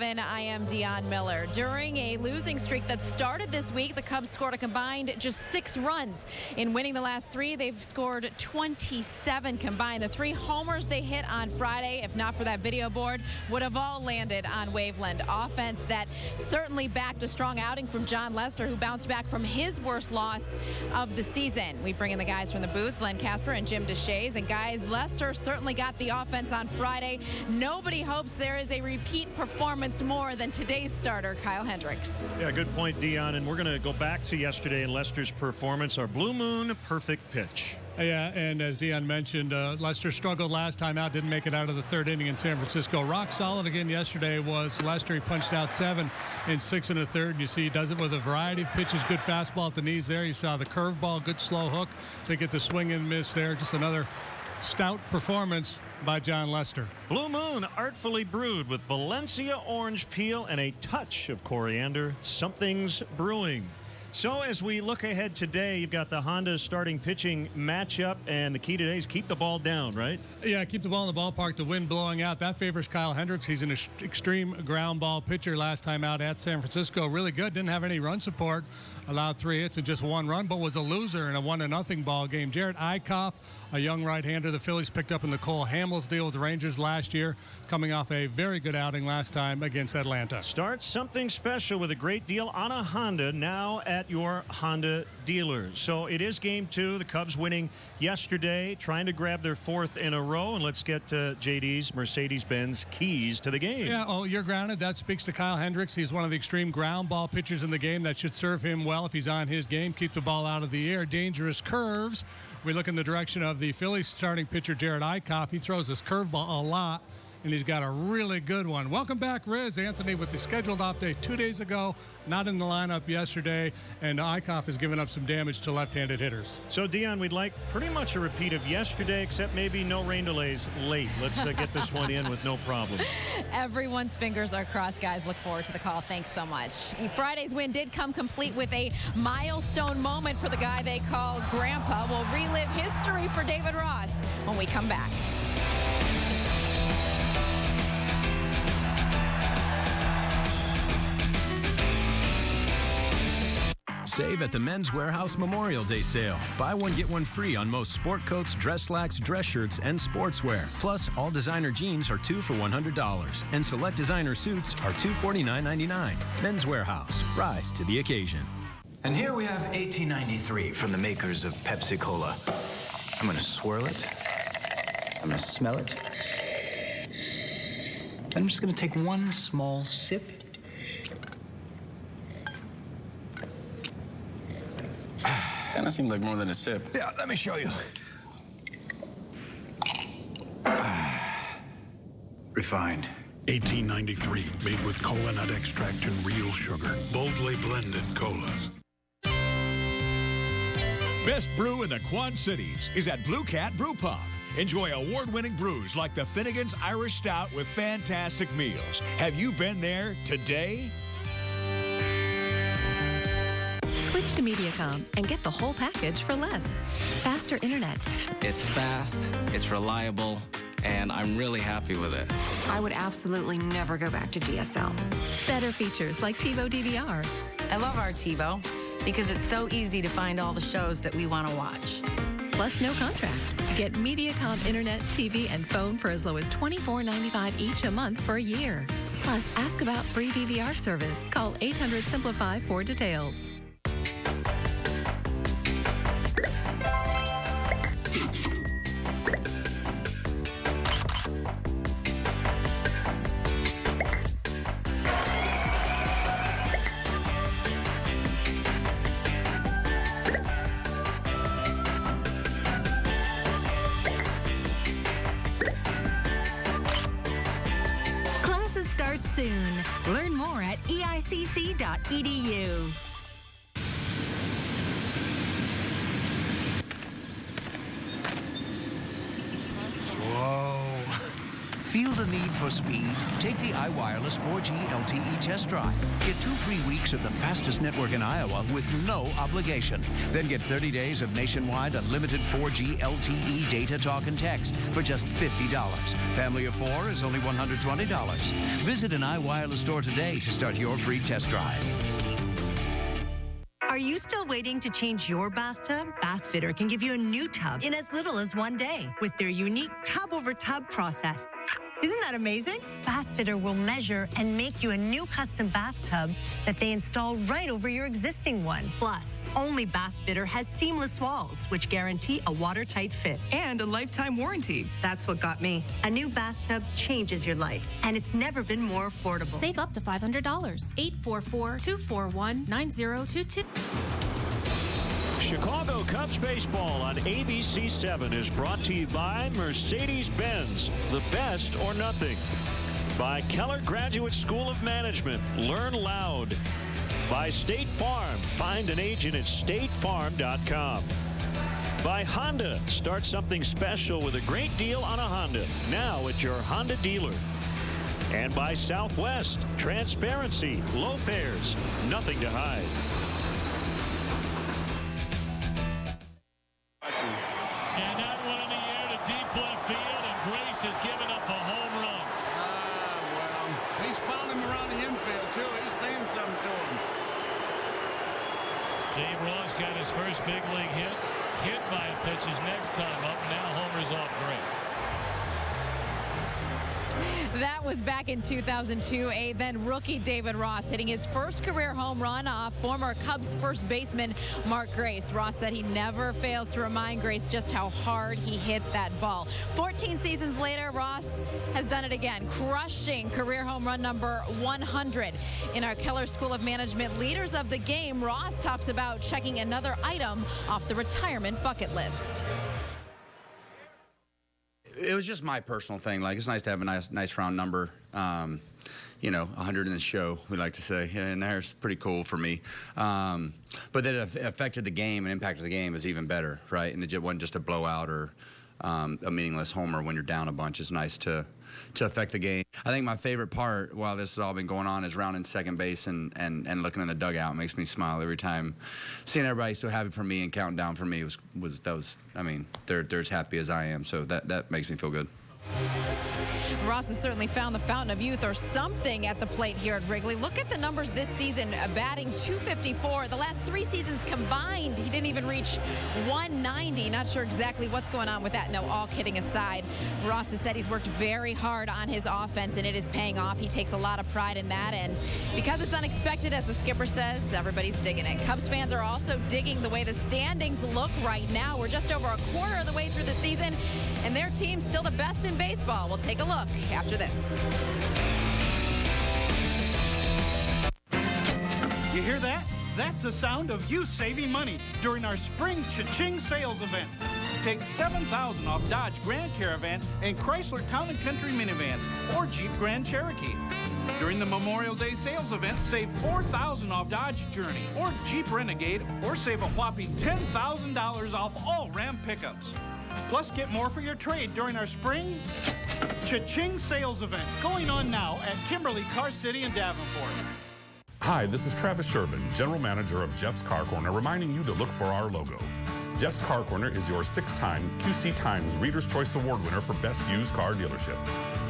I am Dion Miller. During a losing streak that started this week, the Cubs scored a combined just 6 runs. In winning the last 3, they've scored 27 combined. The 3 homers they hit on Friday, if not for that video board, would have all landed on Waveland. Offense that certainly backed a strong outing from Jon Lester, who bounced back from his worst loss of the season. We bring in the guys from the booth, Len Casper and Jim Deshaies. And guys, Lester certainly got the offense on Friday. Nobody hopes there is a repeat performance more than today's starter, Kyle Hendricks. Yeah, good point, Dion. And we're going to go back to yesterday and Lester's performance, our Blue Moon perfect pitch. Yeah, and as Dion mentioned, Lester struggled last time out, didn't make it out of the 3rd inning in San Francisco. Rock solid again yesterday was Lester. He punched out 7 in 6 1/3. And you see he does it with a variety of pitches. Good fastball at the knees there. You saw the curveball, good slow hook. So he gets the swing and miss there. Just another stout performance by Jon Lester. Blue Moon, artfully brewed with Valencia orange peel and a touch of coriander. Something's brewing. So as we look ahead today, you've got the Honda starting pitching matchup, and the key today is keep the ball down, right? Yeah, keep the ball in the ballpark, the wind blowing out. That favors Kyle Hendricks. He's an extreme ground ball pitcher last time out at San Francisco. Really good. Didn't have any run support. Allowed 3 hits and just 1 run, but was a loser in a 1-0 ball game. Jared Eichhoff, a young right-hander the Phillies picked up in the Cole Hamels deal with the Rangers last year, coming off a very good outing last time against Atlanta. Start something special with a great deal on a Honda now at your Honda dealers. So it is game 2. The Cubs winning yesterday, trying to grab their 4th in a row. And let's get JD's Mercedes-Benz keys to the game. Yeah, oh, you're grounded. That speaks to Kyle Hendricks. He's one of the extreme ground ball pitchers in the game. That should serve him well if he's on his game. Keep the ball out of the air. Dangerous curves. We look in the direction of the Phillies starting pitcher, Jared Eichhoff. He throws his curveball a lot, and he's got a really good one. Welcome back, Riz. Anthony with the scheduled off day 2 days ago, not in the lineup yesterday, and Eichhoff has given up some damage to left-handed hitters. So, Dion, we'd like pretty much a repeat of yesterday, except maybe no rain delays late. Let's get this one in with no problems. Everyone's fingers are crossed, guys. Look forward to the call. Thanks so much. Friday's win did come complete with a milestone moment for the guy they call Grandpa. We'll relive history for David Ross when we come back. Save at the Men's Warehouse Memorial Day sale. Buy one, get one free on most sport coats, dress slacks, dress shirts, and sportswear. Plus, all designer jeans are 2 for $100. And select designer suits are $2 for $49.99. Men's Warehouse. Rise to the occasion. And here we have 1893 from the makers of Pepsi Cola. I'm going to swirl it. I'm going to smell it. Then I'm just going to take one small sip. Kind of seemed like more than a sip. Yeah, let me show you. Refined. 1893, made with cola nut extract and real sugar. Boldly blended colas. Best brew in the Quad Cities is at Blue Cat Brew Pub. Enjoy award-winning brews like the Finnegan's Irish Stout with fantastic meals. Have you been there today? Switch to Mediacom and get the whole package for less. Faster internet. It's fast, it's reliable, and I'm really happy with it. I would absolutely never go back to DSL. Better features like TiVo DVR. I love our TiVo because it's so easy to find all the shows that we want to watch. Plus no contract. Get Mediacom internet, TV, and phone for as low as $24.95 each a month for a year. Plus, ask about free DVR service. Call 800-SIMPLIFY for details. Soon. Learn more at eicc.edu. Whoa. Feel the need for speed? Take the iWireless 4G LTE test drive. Get 2 free weeks of the fastest network in Iowa with no obligation. Then get 30 days of nationwide unlimited 4G LTE data, talk, and text for just $50. Family of 4 is only $120. Visit an iWireless store today to start your free test drive. Are you still waiting to change your bathtub? Bathfitter can give you a new tub in as little as 1 day with their unique tub-over-tub process. Isn't that amazing? Bathfitter will measure and make you a new custom bathtub that they install right over your existing one. Plus, only Bathfitter has seamless walls, which guarantee a watertight fit and a lifetime warranty. That's what got me. A new bathtub changes your life, and it's never been more affordable. Save up to $500. 844-241-9022. Chicago Cubs baseball on ABC 7 is brought to you by Mercedes-Benz, the best or nothing. By Keller Graduate School of Management, learn loud. By State Farm, find an agent at statefarm.com. By Honda, start something special with a great deal on a Honda, now at your Honda dealer. And by Southwest, transparency, low fares, nothing to hide. And that one in the air to deep left field, and Grace has given up a home run. Well, he's found him around the infield, too. He's saying something to him. Dave Ross got his first big league hit by a pitch his next time up. Now homers off Grace. That was back in 2002. A then rookie David Ross hitting his first career home run off former Cubs first baseman Mark Grace. Ross said he never fails to remind Grace just how hard he hit that ball. 14 seasons later, Ross has done it again, crushing career home run number 100. In our Keller School of Management Leaders of the Game, Ross talks about checking another item off the retirement bucket list. It was just my personal thing. Like, it's nice to have a nice round number. You know, 100 in the show, we like to say, and there's pretty cool for me. But that it affected the game and impacted the game is even better, right? And it wasn't just a blowout or a meaningless homer when you're down a bunch. It's nice to affect the game. I think my favorite part while this has all been going on is rounding second base and looking in the dugout. It makes me smile every time. Seeing everybody so happy for me and counting down for me was I mean, they're as happy as I am, so that makes me feel good. Ross has certainly found the fountain of youth or something at the plate here at Wrigley. Look at the numbers this season, batting .254. The last 3 seasons combined, he didn't even reach 190. Not sure exactly what's going on with that. No, all kidding aside, Ross has said he's worked very hard on his offense, and it is paying off. He takes a lot of pride in that, and because it's unexpected, as the skipper says, everybody's digging it. Cubs fans are also digging the way the standings look right now. We're just over a quarter of the way through the season, and their team's still the best in baseball. We'll take a look after this. You hear that? That's the sound of you saving money during our spring cha-ching sales event. Take $7,000 off Dodge Grand Caravan and Chrysler Town & Country minivans or Jeep Grand Cherokee. During the Memorial Day sales event, save $4,000 off Dodge Journey or Jeep Renegade, or save a whopping $10,000 off all Ram pickups. Plus, get more for your trade during our spring cha-ching sales event going on now at Kimberly, Car City, and Davenport. Hi, this is Travis Sherman, General Manager of Jeff's Car Corner, reminding you to look for our logo. Jeff's Car Corner is your 6-time QC Times Reader's Choice Award winner for Best Used Car Dealership.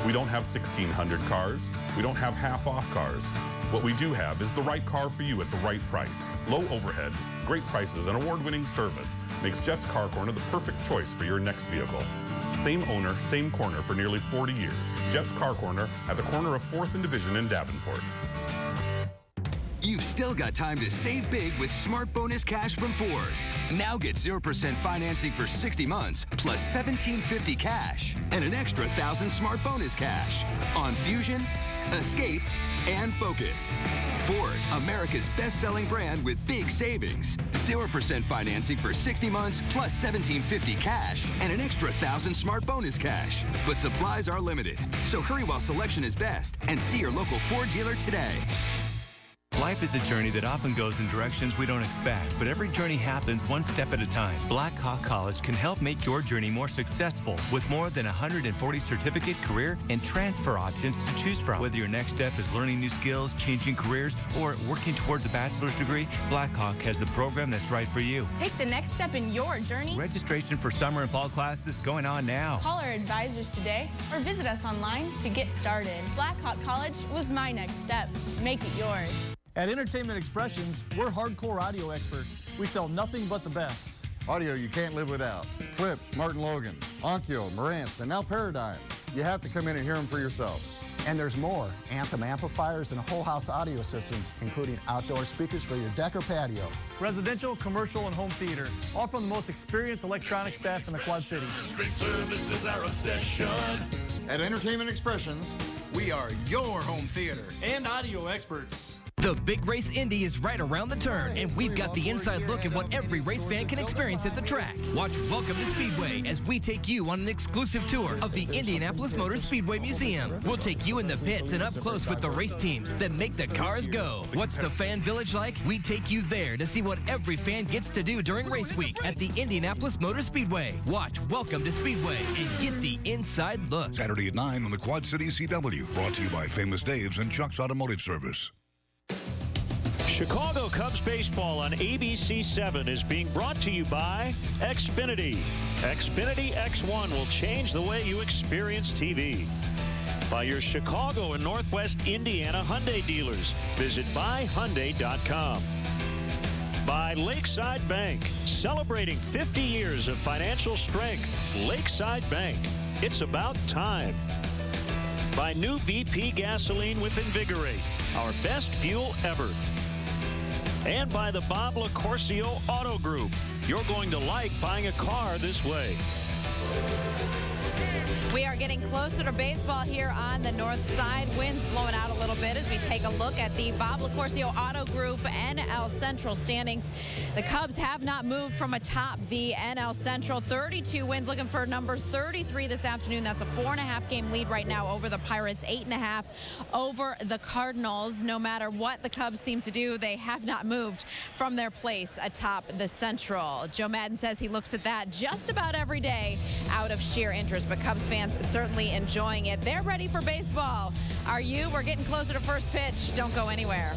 We don't have 1,600 cars. We don't have half-off cars. What we do have is the right car for you at the right price. Low overhead, great prices, and award-winning service makes Jeff's Car Corner the perfect choice for your next vehicle. Same owner, same corner for nearly 40 years. Jeff's Car Corner at the corner of 4th and Division in Davenport. You've still got time to save big with Smart Bonus Cash from Ford. Now get 0% financing for 60 months, plus $1,750 cash, and an extra $1,000 Smart Bonus Cash on Fusion, Escape, and Focus. Ford, America's best-selling brand with big savings. 0% financing for 60 months, plus $1,750 cash, and an extra $1,000 Smart Bonus Cash. But supplies are limited, so hurry while selection is best and see your local Ford dealer today. Life is a journey that often goes in directions we don't expect, but every journey happens one step at a time. Black Hawk College can help make your journey more successful with more than 140 certificate, career, and transfer options to choose from. Whether your next step is learning new skills, changing careers, or working towards a bachelor's degree, Black Hawk has the program that's right for you. Take the next step in your journey. Registration for summer and fall classes is going on now. Call our advisors today or visit us online to get started. Black Hawk College was my next step. Make it yours. At Entertainment Expressions, we're hardcore audio experts. We sell nothing but the best. Audio you can't live without. Clips, Martin Logan, Onkyo, Marantz, and now Paradigm. You have to come in and hear them for yourself. And there's more. Anthem amplifiers and whole house audio systems, including outdoor speakers for your deck or patio. Residential, commercial, and home theater. All from the most experienced electronic staff in the Quad Cities. Great service is our obsession. At Entertainment Expressions, we are your home theater and audio experts. The Big Race Indy is right around the turn, and we've got the inside look at what every race fan can experience at the track. Watch Welcome to Speedway as we take you on an exclusive tour of the Indianapolis Motor Speedway Museum. We'll take you in the pits and up close with the race teams that make the cars go. What's the fan village like? We take you there to see what every fan gets to do during race week at the Indianapolis Motor Speedway. Watch Welcome to Speedway and get the inside look. Saturday at 9 on the Quad City CW. Brought to you by Famous Dave's and Chuck's Automotive Service. Chicago Cubs baseball on ABC 7 is being brought to you by Xfinity. Xfinity X1 will change the way you experience TV. By your Chicago and Northwest Indiana Hyundai dealers. Visit buyhyundai.com. By Lakeside Bank, celebrating 50 years of financial strength. Lakeside Bank, it's about time. By new BP gasoline with Invigorate, our best fuel ever. And by the Bob LaCourcio Auto Group. You're going to like buying a car this way. We are getting closer to baseball here on the north side. Winds blowing out a little bit as we take a look at the Bob LaCourcio Auto Group NL Central standings. The Cubs have not moved from atop the NL Central. 32 wins, looking for number 33 this afternoon. That's a 4.5 game lead right now over the Pirates, 8.5 over the Cardinals. No matter what the Cubs seem to do, they have not moved from their place atop the Central. Joe Madden says he looks at that just about every day out of sheer interest, but Cubs fans certainly enjoying it. They're ready for baseball. Are you? We're getting closer to first pitch. Don't go anywhere.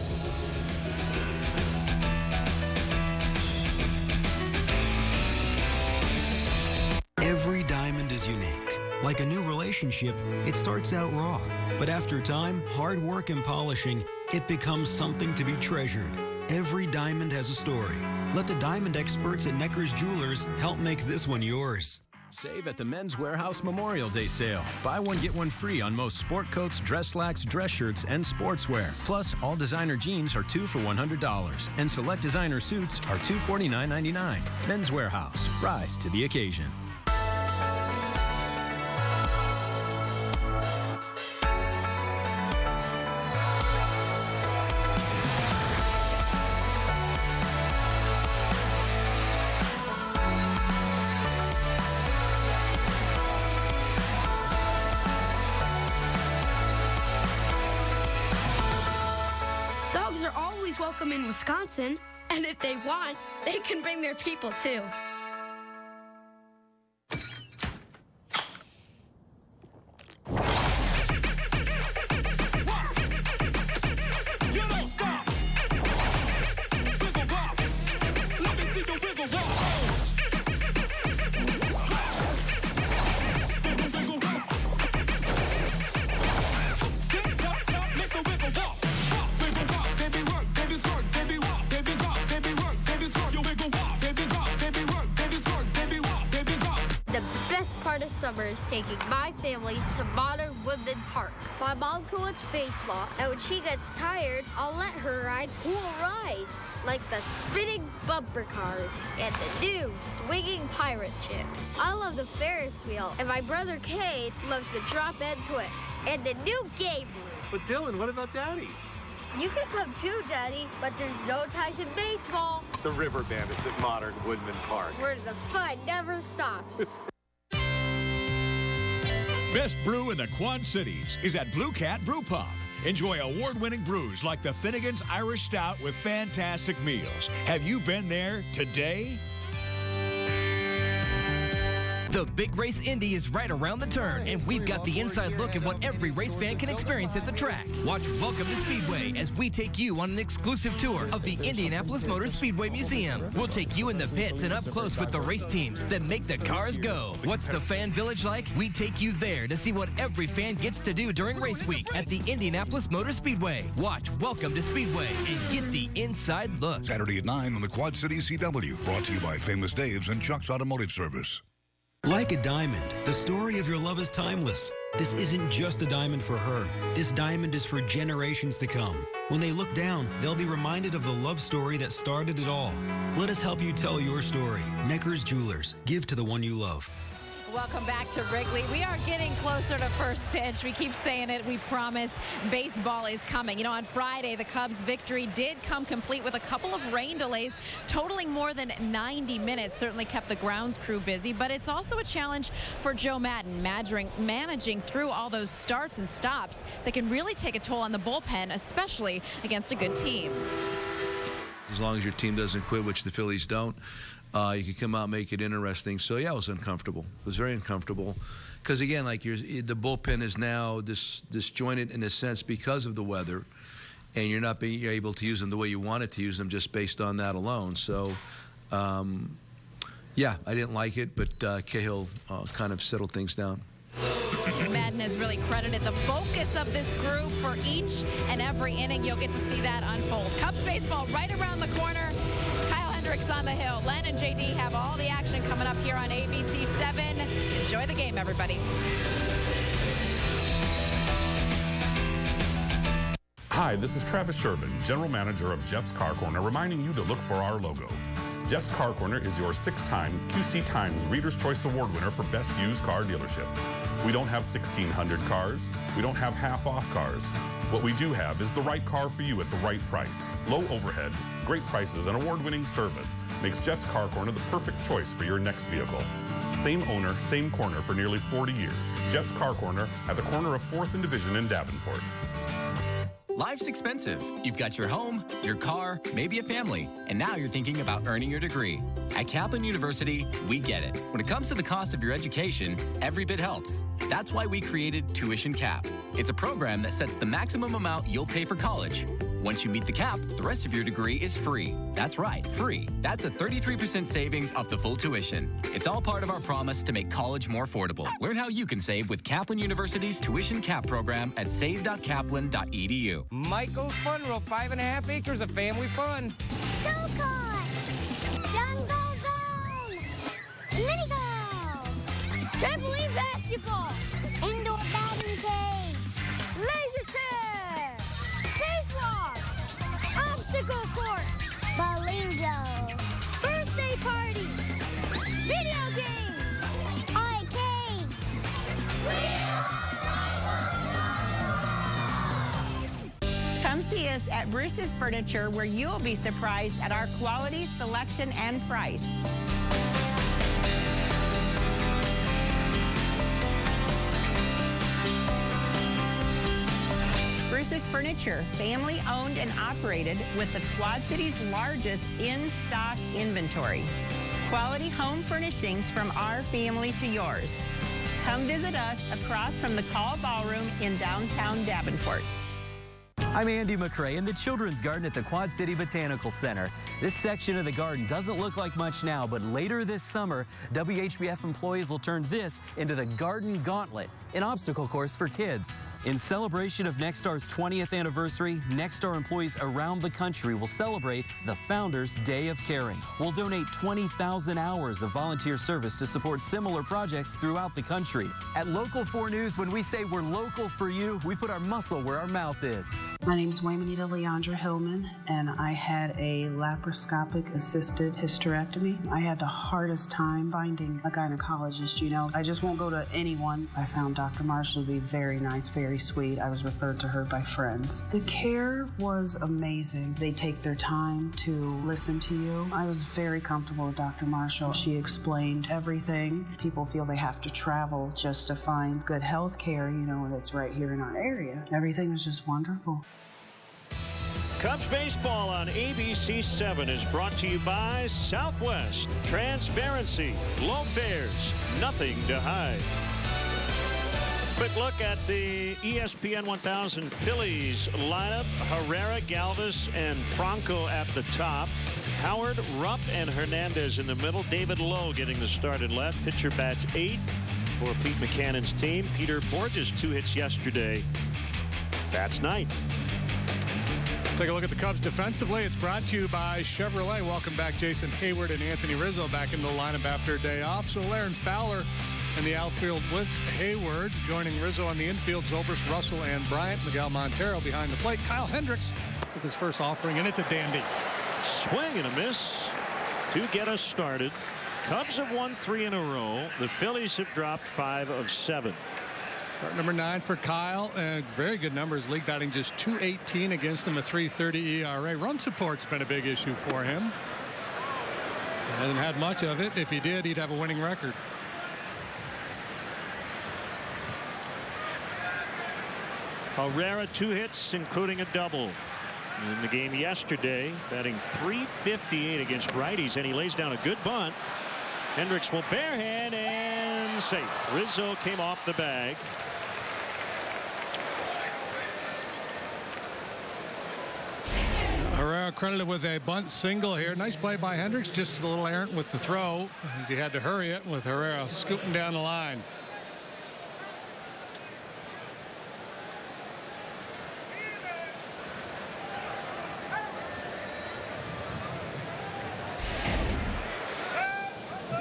Every diamond is unique. Like a new relationship, it starts out raw. But after time, hard work and polishing, it becomes something to be treasured. Every diamond has a story. Let the diamond experts at Necker's Jewelers help make this one yours. Save at the Men's Warehouse Memorial Day sale. Buy one, get one free on most sport coats, dress slacks, dress shirts, and sportswear. Plus, all designer jeans are 2 for $100. And select designer suits are $249.99. Men's Warehouse. Rise to the occasion. Welcome in Wisconsin, and if they want, they can bring their people too. Summer is taking my family to Modern Woodland Park. My mom can watch baseball, and when she gets tired, I'll let her ride cool rides, like the spinning bumper cars and the new swinging pirate ship. I love the Ferris wheel, and my brother Cade loves the drop and twist, and the new game room. But Dylan, what about Daddy? You can come too, Daddy, but there's no ties in baseball. The River Bandits at Modern Woodman Park, where the fun never stops. Best brew in the Quad Cities is at Blue Cat Brew Pub. Enjoy award-winning brews like the Finnegan's Irish Stout with fantastic meals. Have you been there today? The big race Indy is right around the turn, and we've got the inside look at what every race fan can experience at the track. Watch Welcome to Speedway as we take you on an exclusive tour of the Indianapolis Motor Speedway Museum. We'll take you in the pits and up close with the race teams that make the cars go. What's the fan village like? We take you there to see what every fan gets to do during race week at the Indianapolis Motor Speedway. Watch Welcome to Speedway and get the inside look. Saturday at 9 on the Quad City CW. Brought to you by Famous Dave's and Chuck's Automotive Service. Like a diamond, the story of your love is timeless. This isn't just a diamond for her. This diamond is for generations to come. When they look down, they'll be reminded of the love story that started it all. Let us help you tell your story. Necker's Jewelers. Give to the one you love. Welcome back to Wrigley. We are getting closer to first pitch. We keep saying it. We promise baseball is coming. You know, on Friday, the Cubs' victory did come complete with a couple of rain delays, totaling more than 90 minutes. Certainly kept the grounds crew busy, but it's also a challenge for Joe Madden, managing through all those starts and stops that can really take a toll on the bullpen, especially against a good team. As long as your team doesn't quit, which the Phillies don't, you can come out and make it interesting. So, yeah, it was uncomfortable. It was very uncomfortable. Because, again, like the bullpen is now disjointed in a sense because of the weather, and you're not being able to use them the way you wanted to use them just based on that alone. So, yeah, I didn't like it, but Cahill kind of settled things down. Madden has really credited the focus of this group for each and every inning. You'll get to see that unfold. Cubs baseball right around the corner. Kyle Hendricks on the hill. Len and JD have all the action coming up here on ABC 7. Enjoy the game, everybody. Hi, this is Travis Shervin, General Manager of Jeff's Car Corner, reminding you to look for our logo. Jeff's Car Corner is your 6-time QC Times Reader's Choice Award winner for Best Used Car Dealership. We don't have 1,600 cars. We don't have half-off cars. What we do have is the right car for you at the right price. Low overhead, great prices, and award-winning service makes Jeff's Car Corner the perfect choice for your next vehicle. Same owner, same corner for nearly 40 years. Jeff's Car Corner at the corner of 4th and Division in Davenport. Life's expensive. You've got your home, your car, maybe a family, and now you're thinking about earning your degree. At Kaplan University, we get it. When it comes to the cost of your education, every bit helps. That's why we created Tuition Cap. It's a program that sets the maximum amount you'll pay for college. Once you meet the cap, the rest of your degree is free. That's right, free. That's a 33% savings off the full tuition. It's all part of our promise to make college more affordable. Learn how you can save with Kaplan University's Tuition Cap program at save.kaplan.edu. Michael's Fun World, 5.5 acres of family fun. Go-kart, jungle zone, mini golf, trampoline basketball, indoor batting cage, laser tag, spacewalk, obstacle course, balloon birthday parties, video games, arcades. Come see us at Bruce's Furniture, where you'll be surprised at our quality, selection, and price. Bruce's Furniture, family owned and operated with the Quad City's largest in-stock inventory. Quality home furnishings from our family to yours. Come visit us across from the Call Ballroom in downtown Davenport. I'm Andy McCrae in the Children's Garden at the Quad City Botanical Center. This section of the garden doesn't look like much now, but later this summer, WHBF employees will turn this into the Garden Gauntlet, an obstacle course for kids. In celebration of Nexstar's 20th anniversary, Nexstar employees around the country will celebrate the Founders Day of Caring. We'll donate 20,000 hours of volunteer service to support similar projects throughout the country. At Local 4 News, when we say we're local for you, we put our muscle where our mouth is. My name is Waymanita Leandra Hillman, and I had a laparoscopic assisted hysterectomy. I had the hardest time finding a gynecologist, you know. I just won't go to anyone. I found Dr. Marshall to be very nice, very sweet. I was referred to her by friends. The care was amazing. They take their time to listen to you. I was very comfortable with Dr. Marshall. She explained everything. People feel they have to travel just to find good health care, you know, that's right here in our area. Everything was just wonderful. Cubs baseball on ABC 7 is brought to you by Southwest. Transparency, low fares, nothing to hide. Quick look at the ESPN 1000 Phillies lineup. Herrera, Galvis, and Franco at the top. Howard, Rupp, and Hernandez in the middle. David Lowe getting the start at left. Pitcher bats 8th for Pete Buchanan's team. Peter Borges, 2 hits yesterday. Bats 9th. Take a look at the Cubs defensively. It's brought to you by Chevrolet. Welcome back Jason Hayward and Anthony Rizzo back into the lineup after a day off. So Laren Fowler in the outfield with Hayward. Joining Rizzo on the infield, Zobrist, Russell, and Bryant. Miguel Montero behind the plate. Kyle Hendricks with his first offering, and it's a dandy. Swing and a miss to get us started. Cubs have won 3 in a row. The Phillies have dropped 5 of 7. Start number 9 for Kyle. Very good numbers. League batting just .218 against him, a .330 ERA. Run support's been a big issue for him. Hasn't had much of it. If he did, he'd have a winning record. Herrera 2 hits, including a double in the game yesterday, batting .358 against righties, and he lays down a good bunt. Hendricks will barehand and safe. Rizzo came off the bag. Herrera credited with a bunt single here. Nice play by Hendricks, just a little errant with the throw as he had to hurry it with Herrera scooting down the line.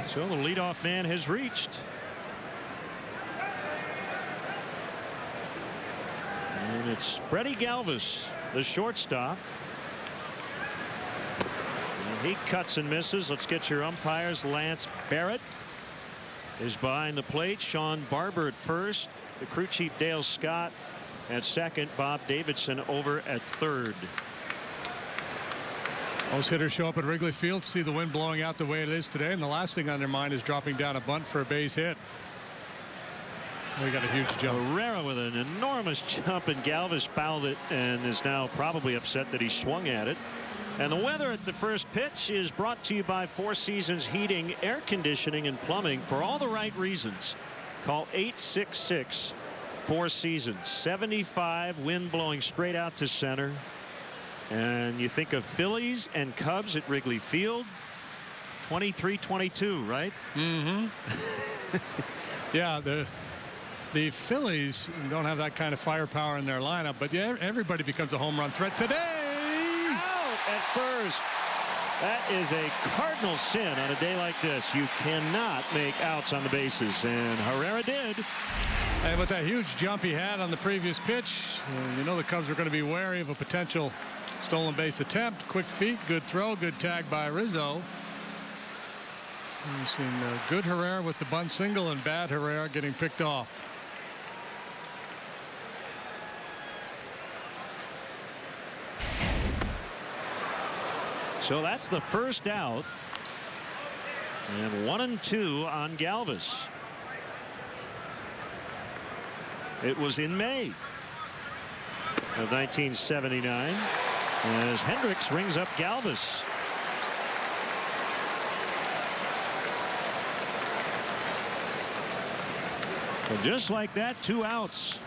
So the leadoff man has reached. And it's Freddie Galvis, the shortstop. And he cuts and misses. Let's get your umpires. Lance Barrett is behind the plate. Sean Barber at first. The crew chief Dale Scott at second. Bob Davidson over at third. Most hitters show up at Wrigley Field to see the wind blowing out the way it is today, and the last thing on their mind is dropping down a bunt for a base hit. We got a huge jump. Herrera with an enormous jump, and Galvis fouled it and is now probably upset that he swung at it. And the weather at the first pitch is brought to you by Four Seasons Heating, Air Conditioning, and Plumbing for all the right reasons. Call 866 Four Seasons. 75, wind blowing straight out to center. And you think of Phillies and Cubs at Wrigley Field, 23-22, right? Mm-hmm. Yeah, the Phillies don't have that kind of firepower in their lineup, but yeah, everybody becomes a home run threat today. Out at first. That is a cardinal sin on a day like this. You cannot make outs on the bases, and Herrera did. And with that huge jump he had on the previous pitch, you know the Cubs are going to be wary of a potential stolen base attempt. Quick feet, good throw, good tag by Rizzo. We've seen good Herrera with the bunt single and bad Herrera getting picked off. So that's the first out. And 1-2 on Galvis. It was in May of 1979 as Hendricks rings up Galvis. So just like that, 2 outs.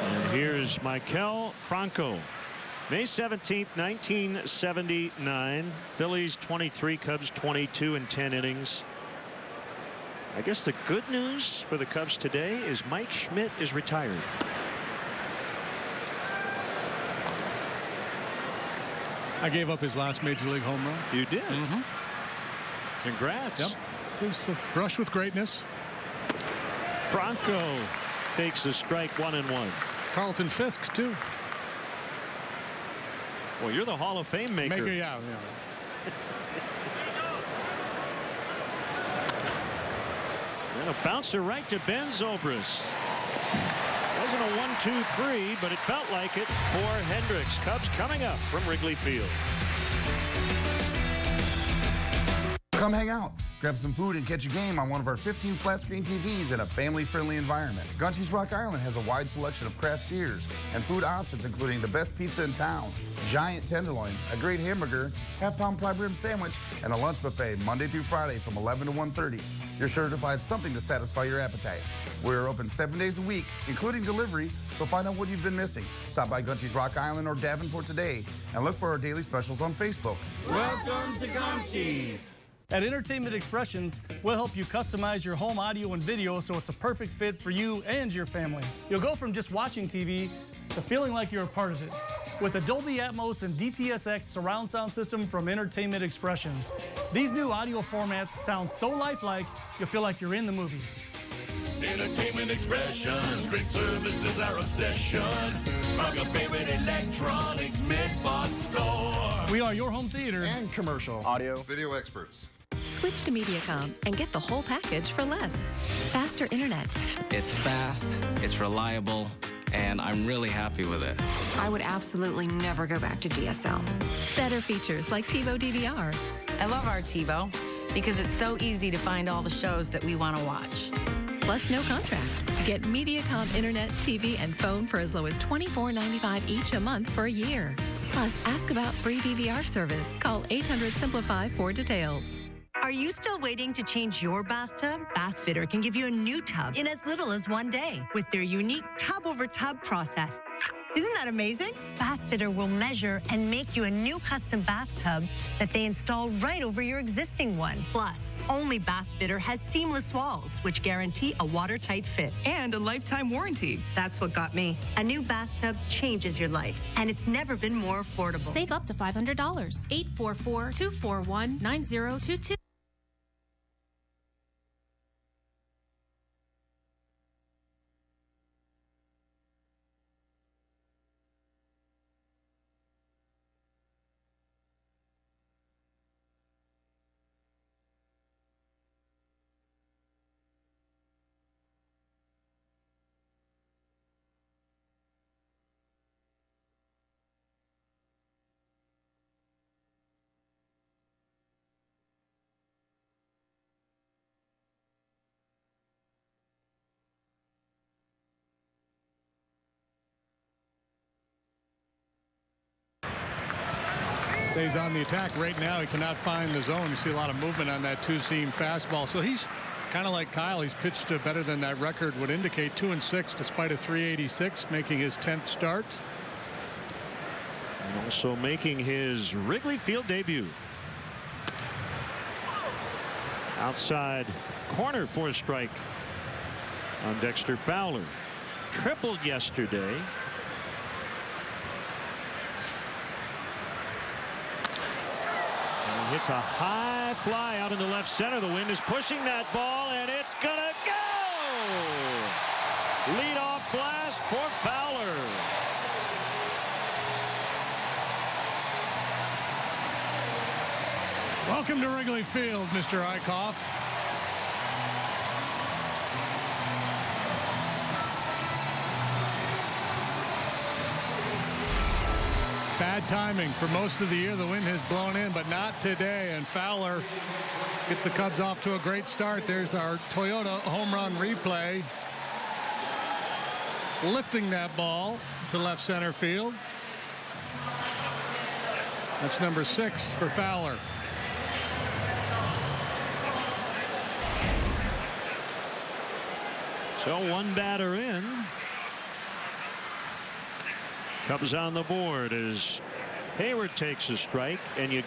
And here's Mikel Franco. May 17th, 1979. Phillies 23, Cubs 22 in 10 innings. I guess the good news for the Cubs today is Mike Schmidt is retired. I gave up his last major league home run. You did? Mm-hmm. Congrats. Yep. Just a brush with greatness. Franco takes a strike, 1-1. Carlton Fisk, too. Well, you're the Hall of Fame maker. Yeah. And a bouncer right to Ben Zobrist. Wasn't a 1-2-3, but it felt like it for Hendricks. Cubs coming up from Wrigley Field. Come hang out. Grab some food and catch a game on one of our 15 flat-screen TVs in a family-friendly environment. Gunty's Rock Island has a wide selection of craft beers and food options, including the best pizza in town, giant tenderloin, a great hamburger, half-pound prime rib sandwich, and a lunch buffet Monday through Friday from 11 to 1:30. You're sure to find something to satisfy your appetite. We're open 7 days a week, including delivery, so find out what you've been missing. Stop by Gunty's Rock Island or Davenport today and look for our daily specials on Facebook. Welcome to Gunty's. At Entertainment Expressions, we'll help you customize your home audio and video so it's a perfect fit for you and your family. You'll go from just watching TV to feeling like you're a part of it. With a Dolby Atmos and DTSX surround sound system from Entertainment Expressions. These new audio formats sound so lifelike, you'll feel like you're in the movie. Entertainment Expressions, great services, our obsession. From your favorite electronics mid-box store. We are your home theater and commercial audio video experts. Switch to Mediacom and get the whole package for less. Faster internet. It's fast, it's reliable, and I'm really happy with it. I would absolutely never go back to DSL. Better features like TiVo DVR. I love our TiVo because it's so easy to find all the shows that we want to watch. Plus no contract. Get Mediacom internet, TV, and phone for as low as $24.95 each a month for a year. Plus, ask about free DVR service. Call 800-SIMPLIFY for details. Are you still waiting to change your bathtub? Bathfitter can give you a new tub in as little as 1 day with their unique tub-over-tub process. Isn't that amazing? Bathfitter will measure and make you a new custom bathtub that they install right over your existing one. Plus, only Bathfitter has seamless walls, which guarantee a watertight fit. And a lifetime warranty. That's what got me. A new bathtub changes your life, and it's never been more affordable. Save up to $500. 844-241-9022. Stays on the attack right now. He cannot find the zone. You see a lot of movement on that two-seam fastball. So he's kind of like Kyle. He's pitched better than that record would indicate. 2-6 despite a 386, making his 10th start. And also making his Wrigley Field debut. Outside corner for a strike on Dexter Fowler. Tripled yesterday. Hits a high fly out in the left center. The wind is pushing that ball, and it's gonna go! Leadoff blast for Fowler. Welcome to Wrigley Field, Mr. Eichhoff. Bad timing for most of the year. The wind has blown in, but not today. And Fowler gets the Cubs off to a great start. There's our Toyota home run replay. Lifting that ball to left center field. That's number 6 for Fowler. So one batter in. Cubs on the board as Hayward takes a strike. And you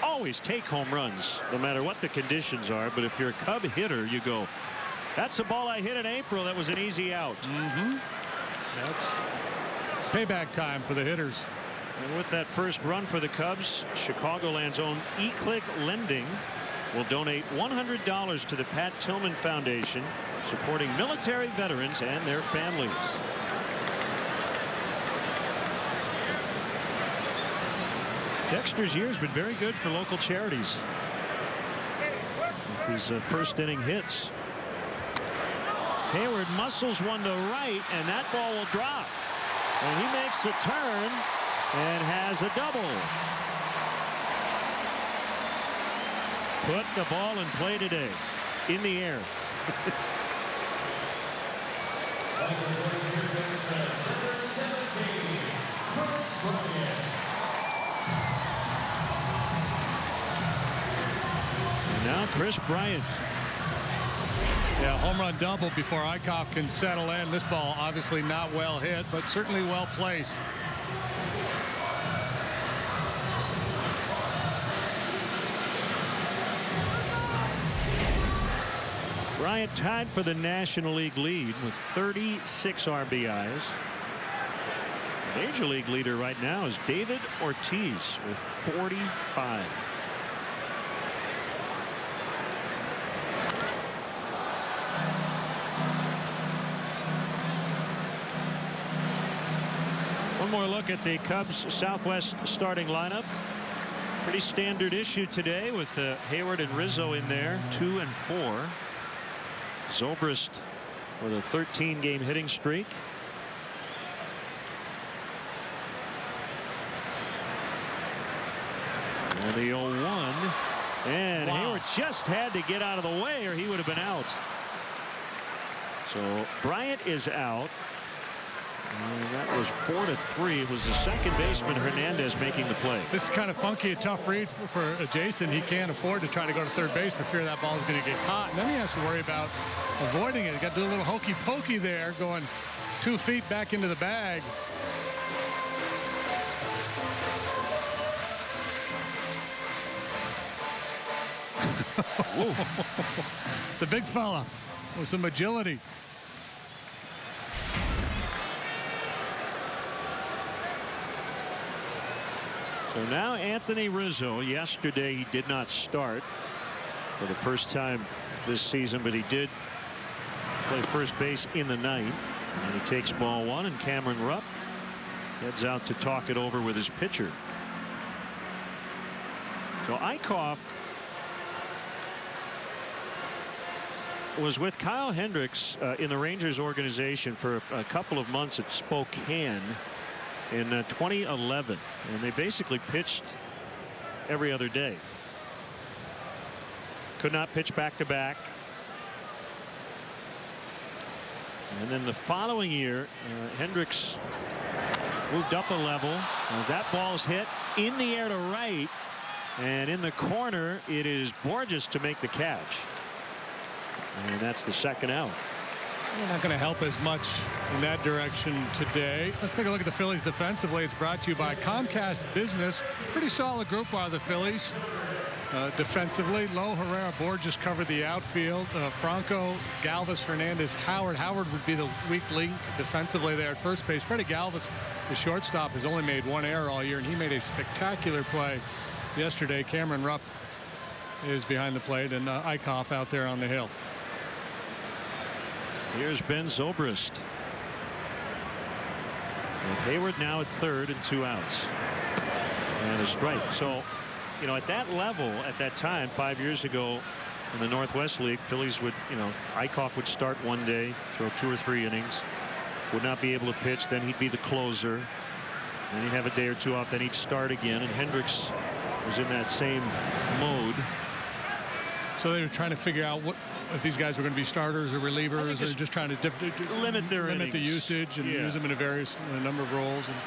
always take home runs no matter what the conditions are. But if you're a Cub hitter, you go, that's the ball I hit in April. That was an easy out. It's payback time for the hitters. And with that first run for the Cubs, Chicagoland's own E-Click Lending will donate $100 to the Pat Tillman Foundation, supporting military veterans and their families. Dexter's year has been very good for local charities with his first inning hits. Hayward muscles one to right, and that ball will drop. And he makes a turn and has a double. Put the ball in play today. In the air. And now Chris Bryant. Yeah, home run double before Eichhoff can settle in. This ball obviously not well hit, but certainly well placed. Bryant tied for the National League lead with 36 RBIs. Major League leader right now is David Ortiz with 45. One more look at the Cubs Southwest starting lineup. Pretty standard issue today with Hayward and Rizzo in there, 2 and 4. Zobrist with a 13-game hitting streak. And the 0-1. And Hayward just had to get out of the way or he would have been out. So Bryant is out. And that was 4-3. It was the second baseman Hernandez making the play. This is kind of funky, a tough read for Jason. He can't afford to try to go to third base for fear that ball is going to get caught. And then he has to worry about avoiding it. He got to do a little hokey pokey there, going 2 feet back into the bag. The big fella with some agility. So now Anthony Rizzo. Yesterday he did not start for the first time this season, but he did play first base in the 9th. And he takes ball 1, and Cameron Rupp heads out to talk it over with his pitcher. So Eichhoff was with Kyle Hendricks in the Rangers organization for a couple of months at Spokane in 2011, and they basically pitched every other day. Could not pitch back to back. And then the following year, Hendricks moved up a level as that ball is hit in the air to right, and in the corner it is Borges to make the catch, and that's the second out. They're not going to help as much in that direction today. Let's take a look at the Phillies defensively. It's brought to you by Comcast Business. Pretty solid group by the Phillies. Defensively, Lowe, Herrera, Borges covered the outfield. Franco, Galvis, Hernandez, Howard. Howard would be the weak link defensively there at first base. Freddie Galvis, the shortstop, has only made 1 error all year, and he made a spectacular play yesterday. Cameron Rupp is behind the plate, and Eichhoff out there on the hill. Here's Ben Zobrist. With Hayward now at third and 2 outs. And a strike. So, you know, at that level, at that time, 5 years ago in the Northwest League, Phillies would, you know, Eichhoff would start one day, throw 2 or 3 innings, would not be able to pitch. Then he'd be the closer. Then he'd have a day or 2 off. Then he'd start again. And Hendricks was in that same mode. So they were trying to figure out if these guys were going to be starters or relievers, or just trying to limit the usage and use them in a number of roles. And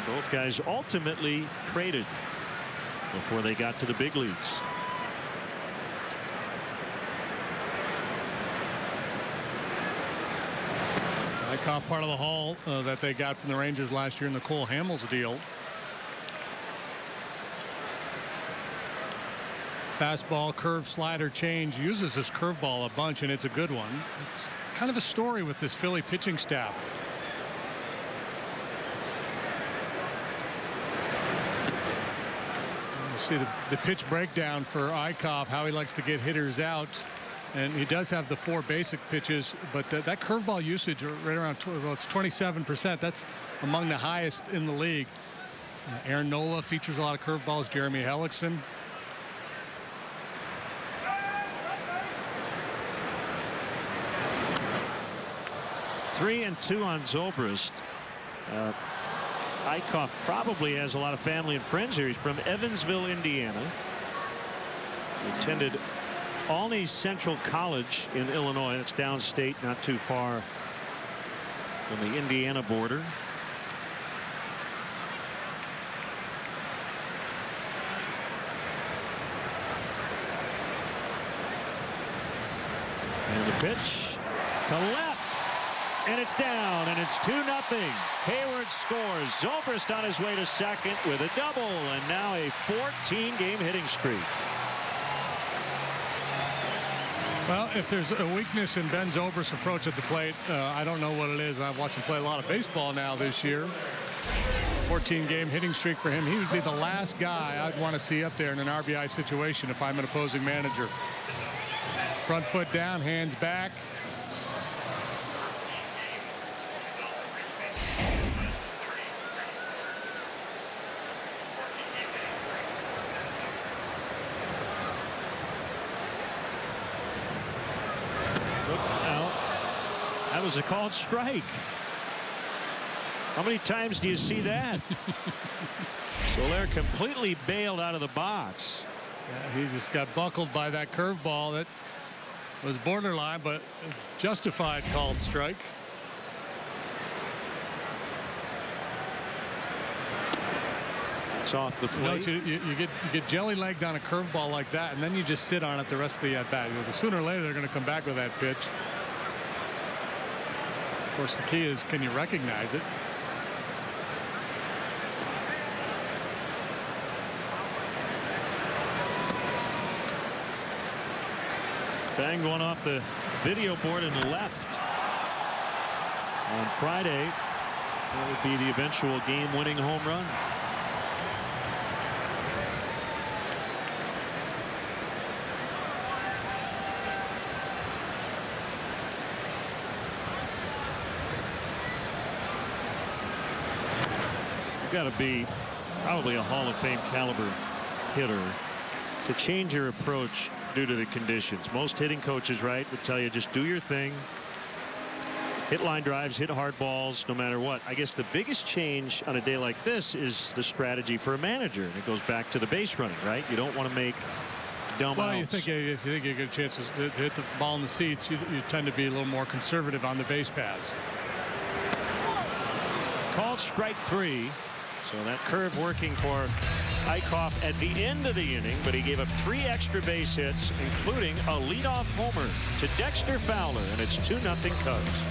both guys ultimately traded before they got to the big leagues. Eichhoff part of the haul that they got from the Rangers last year in the Cole Hamels deal. Fastball, curve, slider, change. Uses this curveball a bunch, and it's a good one. It's kind of a story with this Philly pitching staff. see the pitch breakdown for Eichhoff, how he likes to get hitters out. And he does have the 4 basic pitches, but that curveball usage right around, well, it's 27%. That's among the highest in the league. Aaron Nola features a lot of curveballs. Jeremy Hellickson. Three and 2 on Zobrist. Eichhoff probably has a lot of family and friends here. He's from Evansville, Indiana. He attended Olney Central College in Illinois. It's downstate, not too far from the Indiana border. And the pitch to left, and it's down, and it's 2-0. Hayward scores. Zobrist on his way to second with a double, and now a 14-game hitting streak. Well, if there's a weakness in Ben Zobrist's approach at the plate, I don't know what it is. I've watched him play a lot of baseball now this year. 14-game hitting streak for him. He would be the last guy I'd want to see up there in an RBI situation if I'm an opposing manager. Front foot down, hands back. That was a called strike. How many times do you see that? Soler completely bailed out of the box. Yeah, he just got buckled by that curveball that was borderline, but justified called strike. It's off the plate. You get jelly-legged on a curveball like that, and then you just sit on it the rest of the at-bat. Sooner or later, they're going to come back with that pitch. Of course, the key is, can you recognize it? Bang going off the video board and left on Friday. That would be the eventual game-winning home run. Got to be probably a Hall of Fame caliber hitter to change your approach due to the conditions. Most hitting coaches, right, would tell you just do your thing, hit line drives, hit hard balls, no matter what. I guess the biggest change on a day like this is the strategy for a manager, and it goes back to the base running, right? You don't want to make dumb outs. You think if you think you get chances to hit the ball in the seats, you tend to be a little more conservative on the base paths. Called strike 3. So that curve working for Eichhoff at the end of the inning, but he gave up 3 extra base hits, including a leadoff homer to Dexter Fowler, and it's 2-0 Cubs.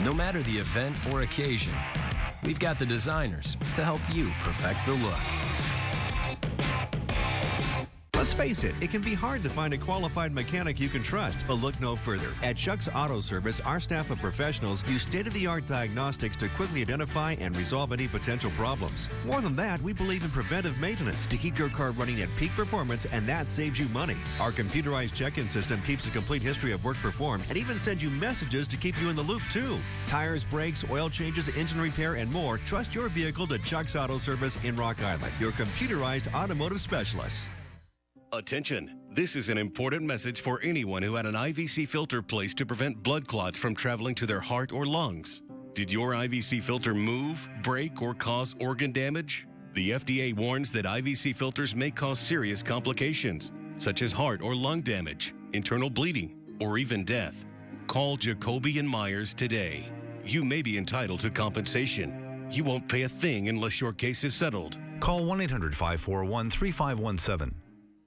No matter the event or occasion, we've got the designers to help you perfect the look. Let's face it can be hard to find a qualified mechanic you can trust, but look no further. At Chuck's Auto Service, our staff of professionals use state-of-the-art diagnostics to quickly identify and resolve any potential problems. More than that, we believe in preventive maintenance to keep your car running at peak performance, and that saves you money. Our computerized check-in system keeps a complete history of work performed and even sends you messages to keep you in the loop, too. Tires, brakes, oil changes, engine repair, and more. Trust your vehicle to Chuck's Auto Service in Rock Island, your computerized automotive specialist. Attention, this is an important message for anyone who had an IVC filter placed to prevent blood clots from traveling to their heart or lungs. Did your IVC filter move, break, or cause organ damage? The FDA warns that IVC filters may cause serious complications, such as heart or lung damage, internal bleeding, or even death. Call Jacoby and Myers today. You may be entitled to compensation. You won't pay a thing unless your case is settled. Call 1-800-541-3517.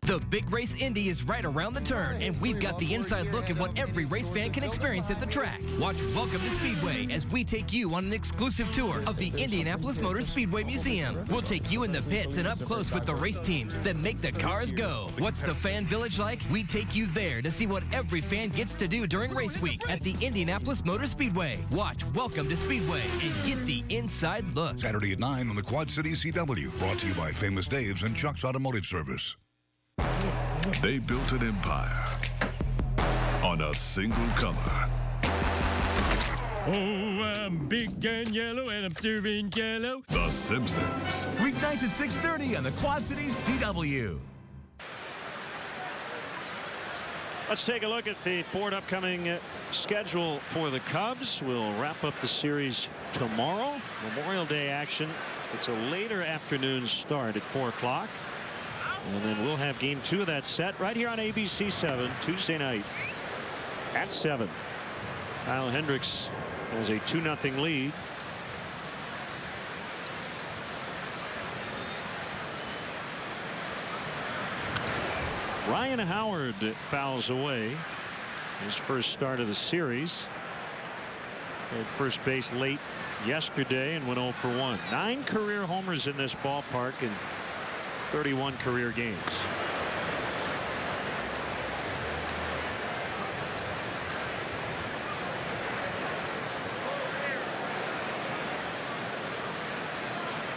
The Big Race Indy is right around the turn, and we've got the inside look at what every race fan can experience at the track. Watch Welcome to Speedway as we take you on an exclusive tour of the Indianapolis Motor Speedway Museum. We'll take you in the pits and up close with the race teams that make the cars go. What's the fan village like? We take you there to see what every fan gets to do during race week at the Indianapolis Motor Speedway. Watch Welcome to Speedway and get the inside look. Saturday at 9 on the Quad City CW. Brought to you by Famous Dave's and Chuck's Automotive Service. They built an empire on a single color. Oh, I'm big and yellow, and I'm serving yellow. The Simpsons. Weeknights at 6:30 on the Quad Cities CW. Let's take a look at the forward upcoming schedule for the Cubs. We'll wrap up the series tomorrow. Memorial Day action. It's a later afternoon start at 4 o'clock. And then we'll have game 2 of that set right here on ABC 7 Tuesday night at 7. Kyle Hendricks has a 2-0 lead. Ryan Howard fouls away his first start of the series. At first base late yesterday and went 0 for 1. 9 career homers in this ballpark in 31 career games.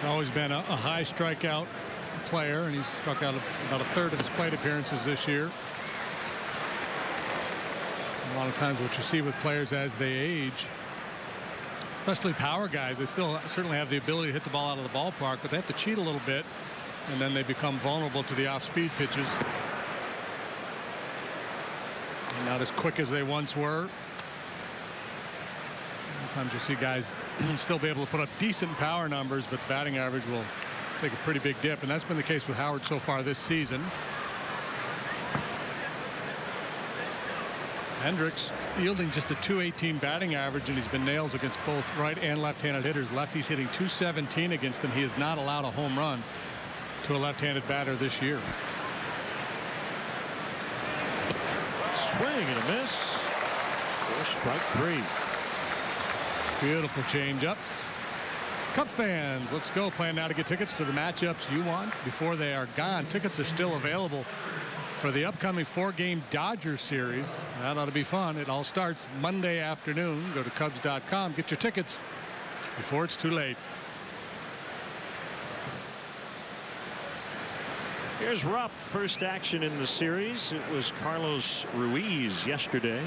Always been a high strikeout player, and he's struck out about a third of his plate appearances this year. A lot of times what you see with players as they age, especially power guys, they still certainly have the ability to hit the ball out of the ballpark, but they have to cheat a little bit, and then they become vulnerable to the off-speed pitches. And not as quick as they once were. Sometimes you see guys still be able to put up decent power numbers, but the batting average will take a pretty big dip, and that's been the case with Howard so far this season. Hendricks yielding just a .218 batting average, and he's been nails against both right and left-handed hitters. Lefties hitting .217 against him. He has not allowed a home run to a left-handed batter this year. Swing and a miss. Strike 3. Beautiful changeup. Cub fans, let's go. Plan now to get tickets to the matchups you want before they are gone. Tickets are still available for the upcoming 4-game Dodgers series. That ought to be fun. It all starts Monday afternoon. Go to Cubs.com. Get your tickets before it's too late. Here's Rupp. First action in the series. It was Carlos Ruiz yesterday.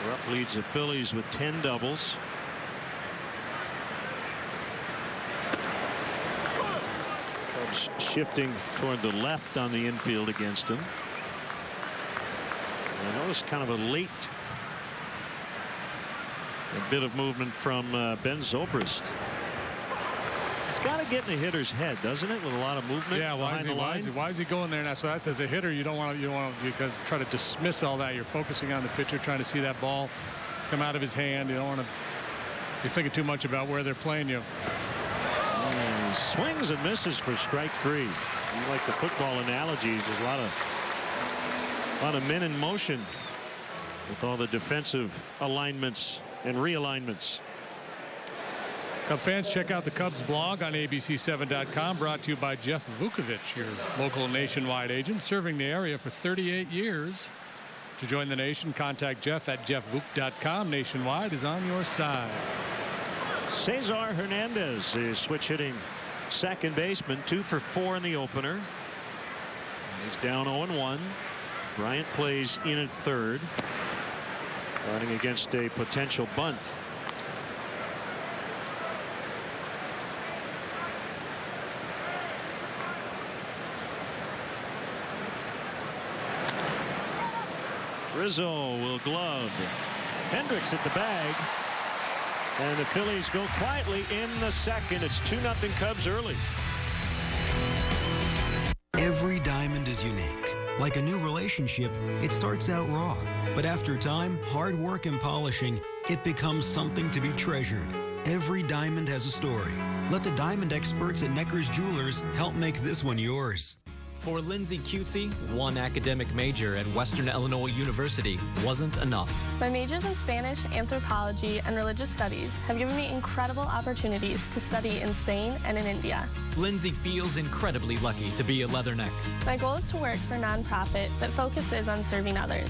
Rupp leads the Phillies with 10 doubles. Cubs shifting toward the left on the infield against him. I noticed kind of a bit of movement from Ben Zobrist. It's got to get in the hitter's head, doesn't it, with a lot of movement? Yeah, why is he going there now? So that's, as a hitter, you can try to dismiss all that. You're focusing on the pitcher, trying to see that ball come out of his hand. You don't want to be thinking too much about where they're playing you. And swings and misses for strike 3. You like the football analogies. There's a lot of men in motion with all the defensive alignments and realignments. Cub fans, check out the Cubs blog on ABC7.com, brought to you by Jeff Vukovich, your local nationwide agent, serving the area for 38 years. To join the nation, contact Jeff at jeffvuk.com. Nationwide is on your side. Cesar Hernandez is switch hitting second baseman, 2 for 4 in the opener. He's down 0-1. Bryant plays in at third, running against a potential bunt. Rizzo will glove. Hendricks at the bag. And the Phillies go quietly in the second. It's 2-0 Cubs early. Every diamond is unique. Like a new relationship, it starts out raw. But after time, hard work and polishing, it becomes something to be treasured. Every diamond has a story. Let the diamond experts at Necker's Jewelers help make this one yours. For Lindsay Cutesy, one academic major at Western Illinois University wasn't enough. My majors in Spanish, anthropology, and religious studies have given me incredible opportunities to study in Spain and in India. Lindsay feels incredibly lucky to be a Leatherneck. My goal is to work for a nonprofit that focuses on serving others.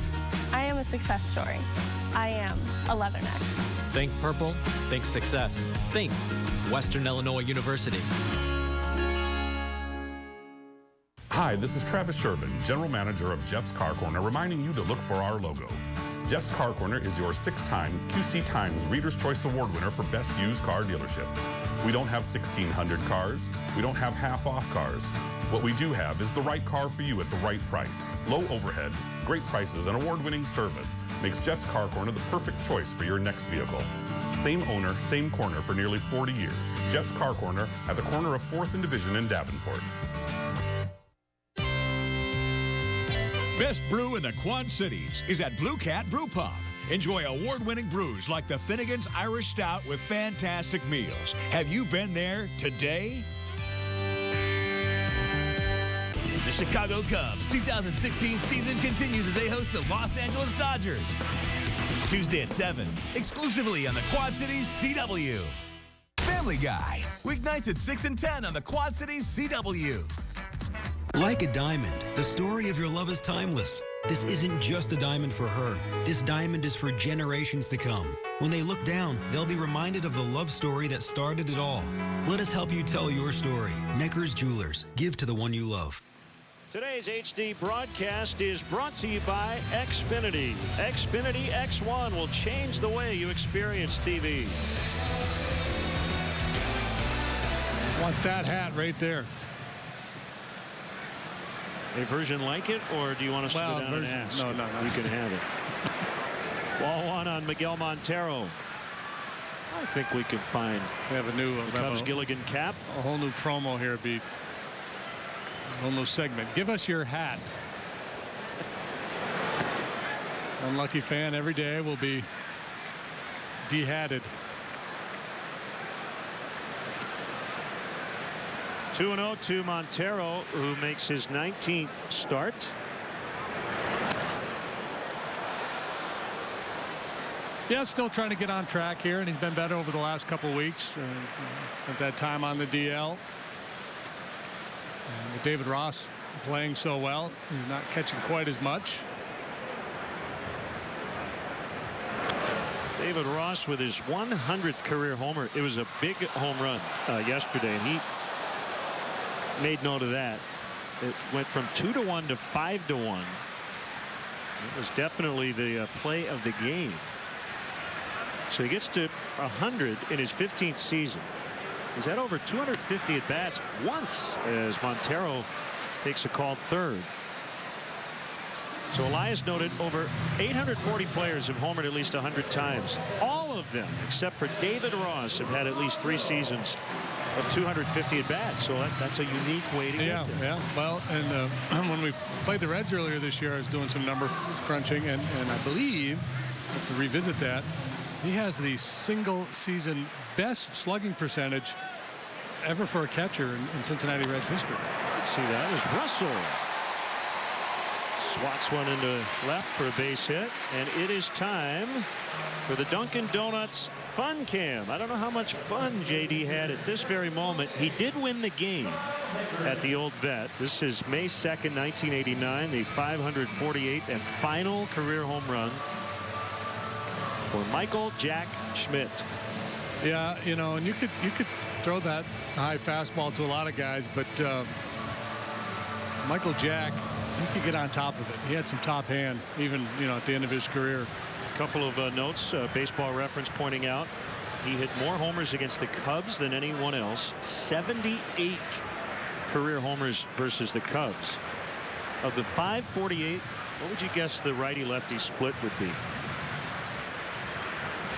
I am a success story. I am a Leatherneck. Think purple, think success. Think Western Illinois University. Hi, this is Travis Shervin, General Manager of Jeff's Car Corner, reminding you to look for our logo. Jeff's Car Corner is your 6-time QC Times Reader's Choice Award winner for Best Used Car Dealership. We don't have 1,600 cars. We don't have half-off cars. What we do have is the right car for you at the right price. Low overhead, great prices, and award-winning service makes Jeff's Car Corner the perfect choice for your next vehicle. Same owner, same corner for nearly 40 years. Jeff's Car Corner at the corner of 4th and Division in Davenport. Best brew in the Quad Cities is at Blue Cat Brew Pub. Enjoy award-winning brews like the Finnegan's Irish Stout with fantastic meals. Have you been there today? The Chicago Cubs 2016 season continues as they host the Los Angeles Dodgers. Tuesday at 7, exclusively on the Quad Cities CW. Family Guy, weeknights at 6 and 10 on the Quad Cities CW. Like a diamond, the story of your love is timeless. This isn't just a diamond for her. This diamond is for generations to come. When they look down, they'll be reminded of the love story that started it all. Let us help you tell your story. Necker's Jewelers. Give to the one you love. Today's HD broadcast is brought to you by Xfinity. Xfinity X1 will change the way you experience TV. Want that hat right there. A version like it, or do you want us to go down and ask? No. You can have it. Ball one on Miguel Montero. I think we can find we have a new Cubs Gilligan cap. A whole new promo here, Beat. A whole new segment. Give us your hat. Unlucky fan every day will be de-hatted. 2-0 to Montero, who makes his 19th start. Yeah, still trying to get on track here, and he's been better over the last couple weeks. Spent that time on the DL. And with David Ross playing so well, he's not catching quite as much. David Ross with his 100th career homer. It was a big home run yesterday, and he made note of that. It went from 2-1 to 5-1. It was definitely the play of the game. So he gets to 100 in his 15th season. He's had over 250 at bats once as Montero takes a called third. So Elias noted over 840 players have homered at least 100 times. All of them, except for David Ross, have had at least 3 seasons of 250 at bats. So that's a unique way to get there. Yeah. Well, and when we played the Reds earlier this year, I was doing some number crunching, and I believe, I have to revisit that, he has the single season best slugging percentage ever for a catcher in Cincinnati Reds history. Let's see, that is Russell. Swats one into left for a base hit, and it is time for the Dunkin' Donuts Fun Cam. I don't know how much fun JD had at this very moment. He did win the game at the old vet. This is May 2nd, 1989, the 548th and final career home run for Michael Jack Schmidt. Yeah, you know, and you could throw that high fastball to a lot of guys, but Michael Jack, he could get on top of it. He had some top hand, even, you know, at the end of his career. A couple of notes, Baseball Reference pointing out he hit more homers against the Cubs than anyone else. 78 career homers versus the Cubs. Of the 548, what would you guess the righty-lefty split would be?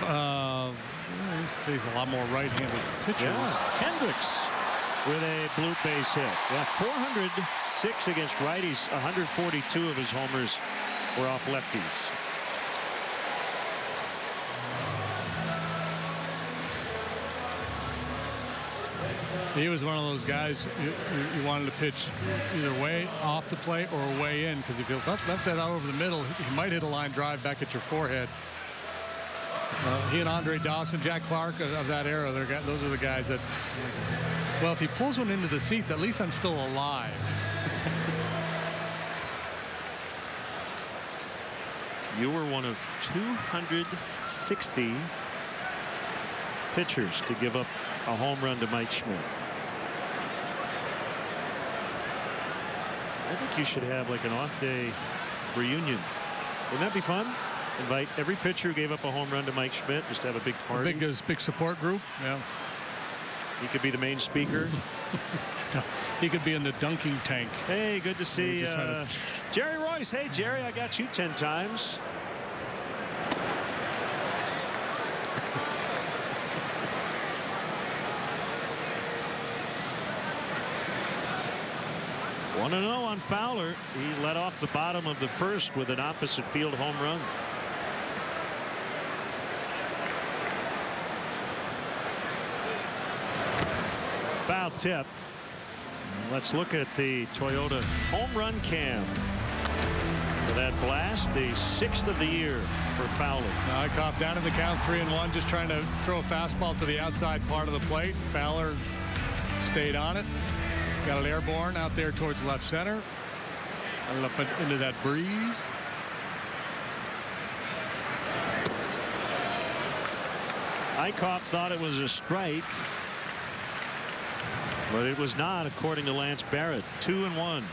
He faced a lot more right-handed pitchers. Yeah. Hendricks with a blue base hit. Yeah, 406 against righties. 142 of his homers were off lefties. He was one of those guys you wanted to pitch either way off the plate or way in, because if you left that out over the middle, he might hit a line drive back at your forehead. He and Andre Dawson, Jack Clark of that era, those are the guys that, well, if he pulls one into the seats, at least I'm still alive. You were one of 260 pitchers to give up a home run to Mike Schmidt. I think you should have like an off-day reunion. Wouldn't that be fun? Invite every pitcher who gave up a home run to Mike Schmidt, just have a big party. Big support group. Yeah. He could be the main speaker. No, he could be in the dunking tank. Hey, good to see Jerry Royce. Hey, Jerry, I got you 10 times. One and 0 on Fowler. He led off the bottom of the first with an opposite field home run. Foul tip. Let's look at the Toyota home run cam. For that blast, the 6th of the year for Fowler. Eichhoff down in the count, 3-1, just trying to throw a fastball to the outside part of the plate. Fowler stayed on it. Got it airborne out there towards left center. And up into that breeze. Eichhoff thought it was a strike, but it was not, according to Lance Barrett. 2-1.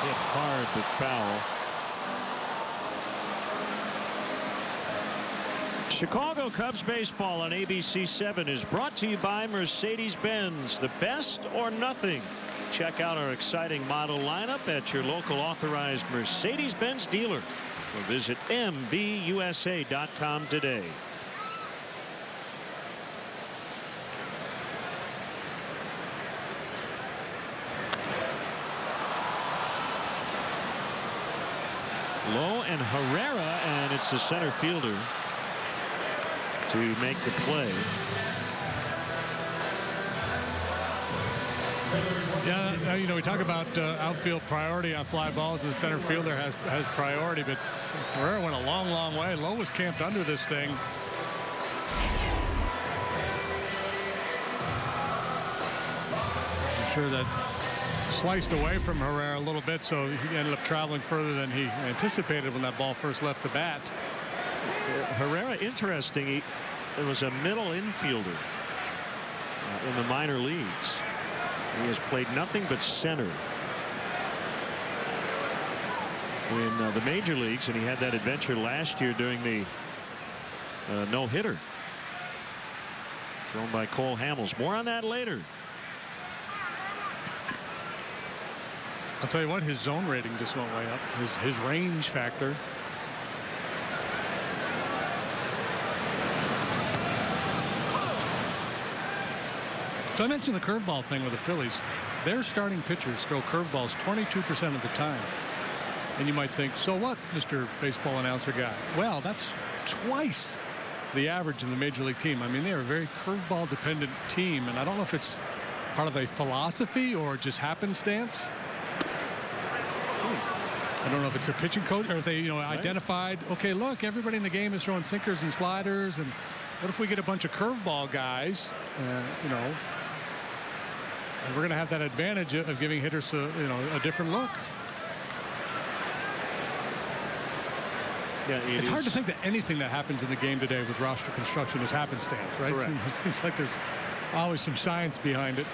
Hit hard but foul. Chicago Cubs baseball on ABC 7 is brought to you by Mercedes-Benz. The best or nothing. Check out our exciting model lineup at your local authorized Mercedes-Benz dealer, or visit MBUSA.com today. Lowe and Herrera, and it's the center fielder to make the play. Yeah, you know, we talk about outfield priority on fly balls, and the center fielder has priority, but Herrera went a long, long way. Lowe was camped under this thing. I'm sure that sliced away from Herrera a little bit, so he ended up traveling further than he anticipated when that ball first left the bat. Herrera, interesting. He was a middle infielder in the minor leagues. He has played nothing but center in the major leagues, and he had that adventure last year during the no-hitter thrown by Cole Hamels. More on that later. I'll tell you what, his zone rating just went way up. His range factor. So I mentioned the curveball thing with the Phillies. Their starting pitchers throw curveballs 22% of the time. And you might think, so what, Mr. Baseball Announcer guy? Well, that's twice the average in the Major League team. I mean, they're a very curveball dependent team, and I don't know if it's part of a philosophy or just happenstance. I don't know if it's a pitching coach or if they, identified, okay, look, everybody in the game is throwing sinkers and sliders, and what if we get a bunch of curveball guys, and we're going to have that advantage of giving hitters a different look. Yeah, it's hard to think that anything that happens in the game today with roster construction is happenstance, right? It seems like there's always some science behind it.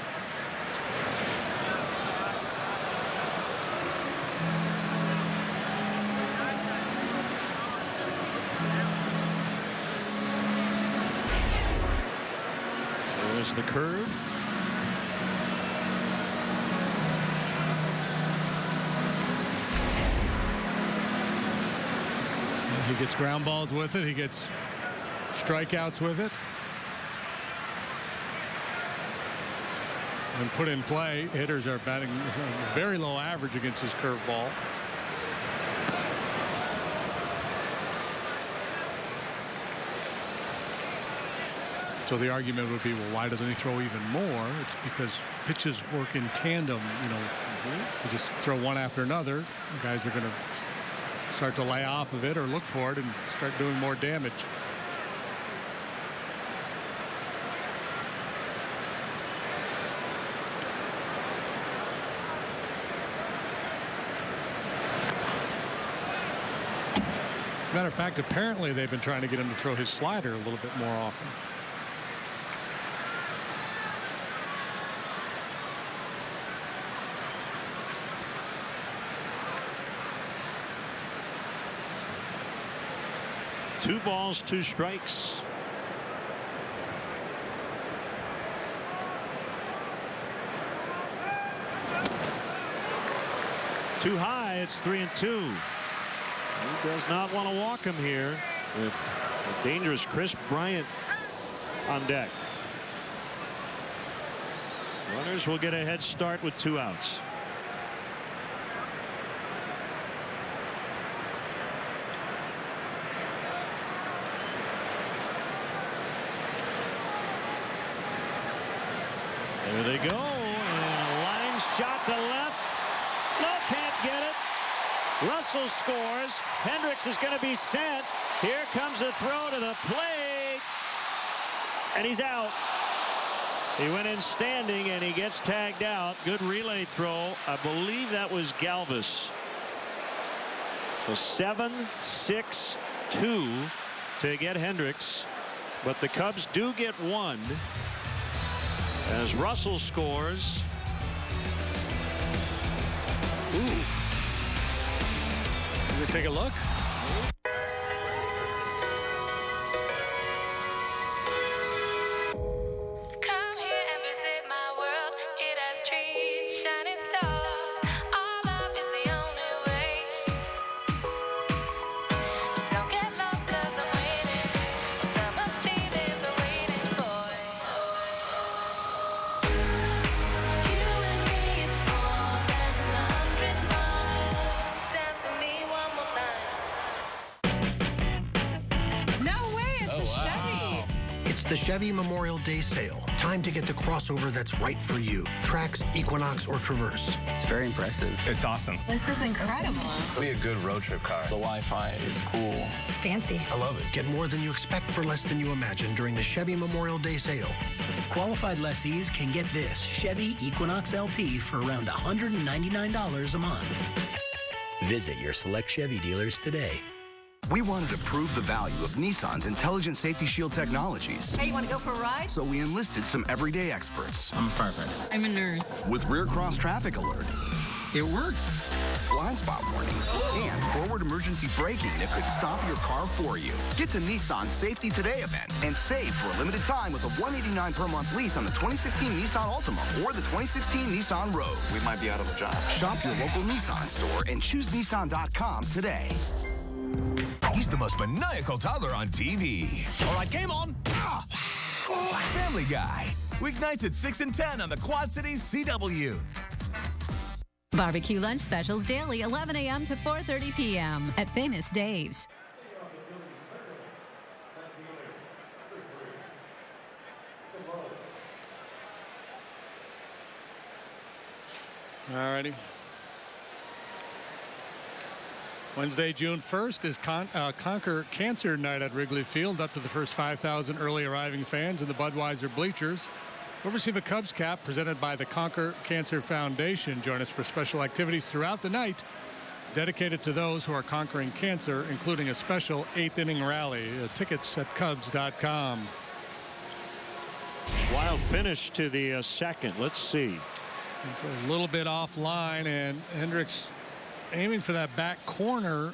There's the curve. He gets ground balls with it. He gets strikeouts with it. When put in play, hitters are batting very low average against his curveball. So the argument would be, well, why doesn't he throw even more? It's because pitches work in tandem. You know, if you just throw one after another, guys are going to start to lay off of it or look for it and start doing more damage. Matter of fact, apparently they've been trying to get him to throw his slider a little bit more often. Two balls, two strikes. Too high. It's 3-2. He does not want to walk him here with a dangerous Chris Bryant on deck. Runners will get a head start with 2 outs. There they go, and a line shot to left. No, can't get it. Russell scores. Hendricks is going to be sent. Here comes a throw to the plate, and he's out. He went in standing, and he gets tagged out. Good relay throw. I believe that was Galvis. So 7-6-2 to get Hendricks, but the Cubs do get one. As Russell scores. Ooh. Let's take a look. Come here and visit my world. It has trees, shining stars. Our love is the only way. Don't get lost 'cause I'm waiting. Summer feelings are waiting, boy. You and me, it's more than 100 miles. Dance with me one more time. No way, it's a Chevy. It's the Chevy Memorial Day sale. Time to get the crossover that's right for you. Trax, Equinox, or Traverse. It's very impressive. It's awesome. This is incredible. It'll be a good road trip car. The Wi-Fi is cool. It's fancy. I love it. Get more than you expect for less than you imagine during the Chevy Memorial Day sale. Qualified lessees can get this Chevy Equinox LT for around $199 a month. Visit your select Chevy dealers today. We wanted to prove the value of Nissan's Intelligent Safety Shield technologies. Hey, you want to go for a ride? So we enlisted some everyday experts. I'm a firefighter. I'm a nurse. With rear cross traffic alert. It worked. Blind spot warning. And forward emergency braking that could stop your car for you. Get to Nissan's Safety Today event and save for a limited time with a $189 per month lease on the 2016 Nissan Altima or the 2016 Nissan Rogue. We might be out of a job. Shop your local Nissan store and choose Nissan.com today. He's the most maniacal toddler on TV. All right, game on. Family Guy. Weeknights at 6 and 10 on the Quad Cities CW. Barbecue lunch specials daily, 11 a.m. to 4:30 p.m. at Famous Dave's. All righty. Wednesday, June 1st is Conquer Cancer Night at Wrigley Field. Up to the first 5,000 early arriving fans in the Budweiser bleachers will receive a Cubs cap presented by the Conquer Cancer Foundation. Join us for special activities throughout the night dedicated to those who are conquering cancer, including a special 8th inning rally. Tickets at Cubs.com. Wild finish to the second. Let's see. A little bit offline, and Hendricks aiming for that back corner.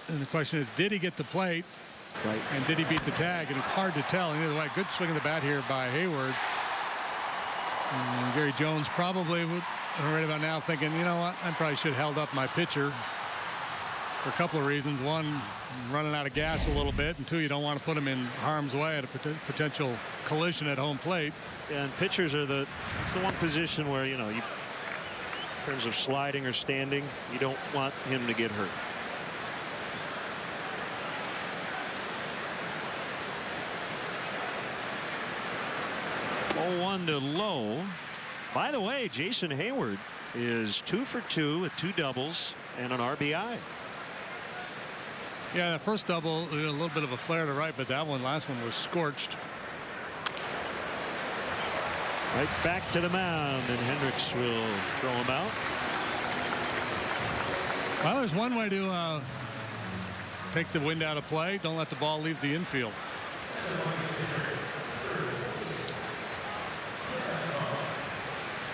And the question is, did he get the plate? Right. And did he beat the tag? And it's hard to tell. And either way, good swing of the bat here by Hayward. And Gary Jones probably would right about now thinking, you know what, I probably should have held up my pitcher. for a couple of reasons. One, running out of gas a little bit, and two, you don't want to put them in harm's way at a potential collision at home plate. And pitchers are it's the one position where, you know, in terms of sliding or standing, you don't want him to get hurt. One to low. By the way, Jason Hayward is 2 for 2 with 2 doubles and an RBI. Yeah, that first double, a little bit of a flare to right, but that last one was scorched. Right back to the mound, and Hendricks will throw him out. Well, there's one way to take the wind out of play. Don't let the ball leave the infield.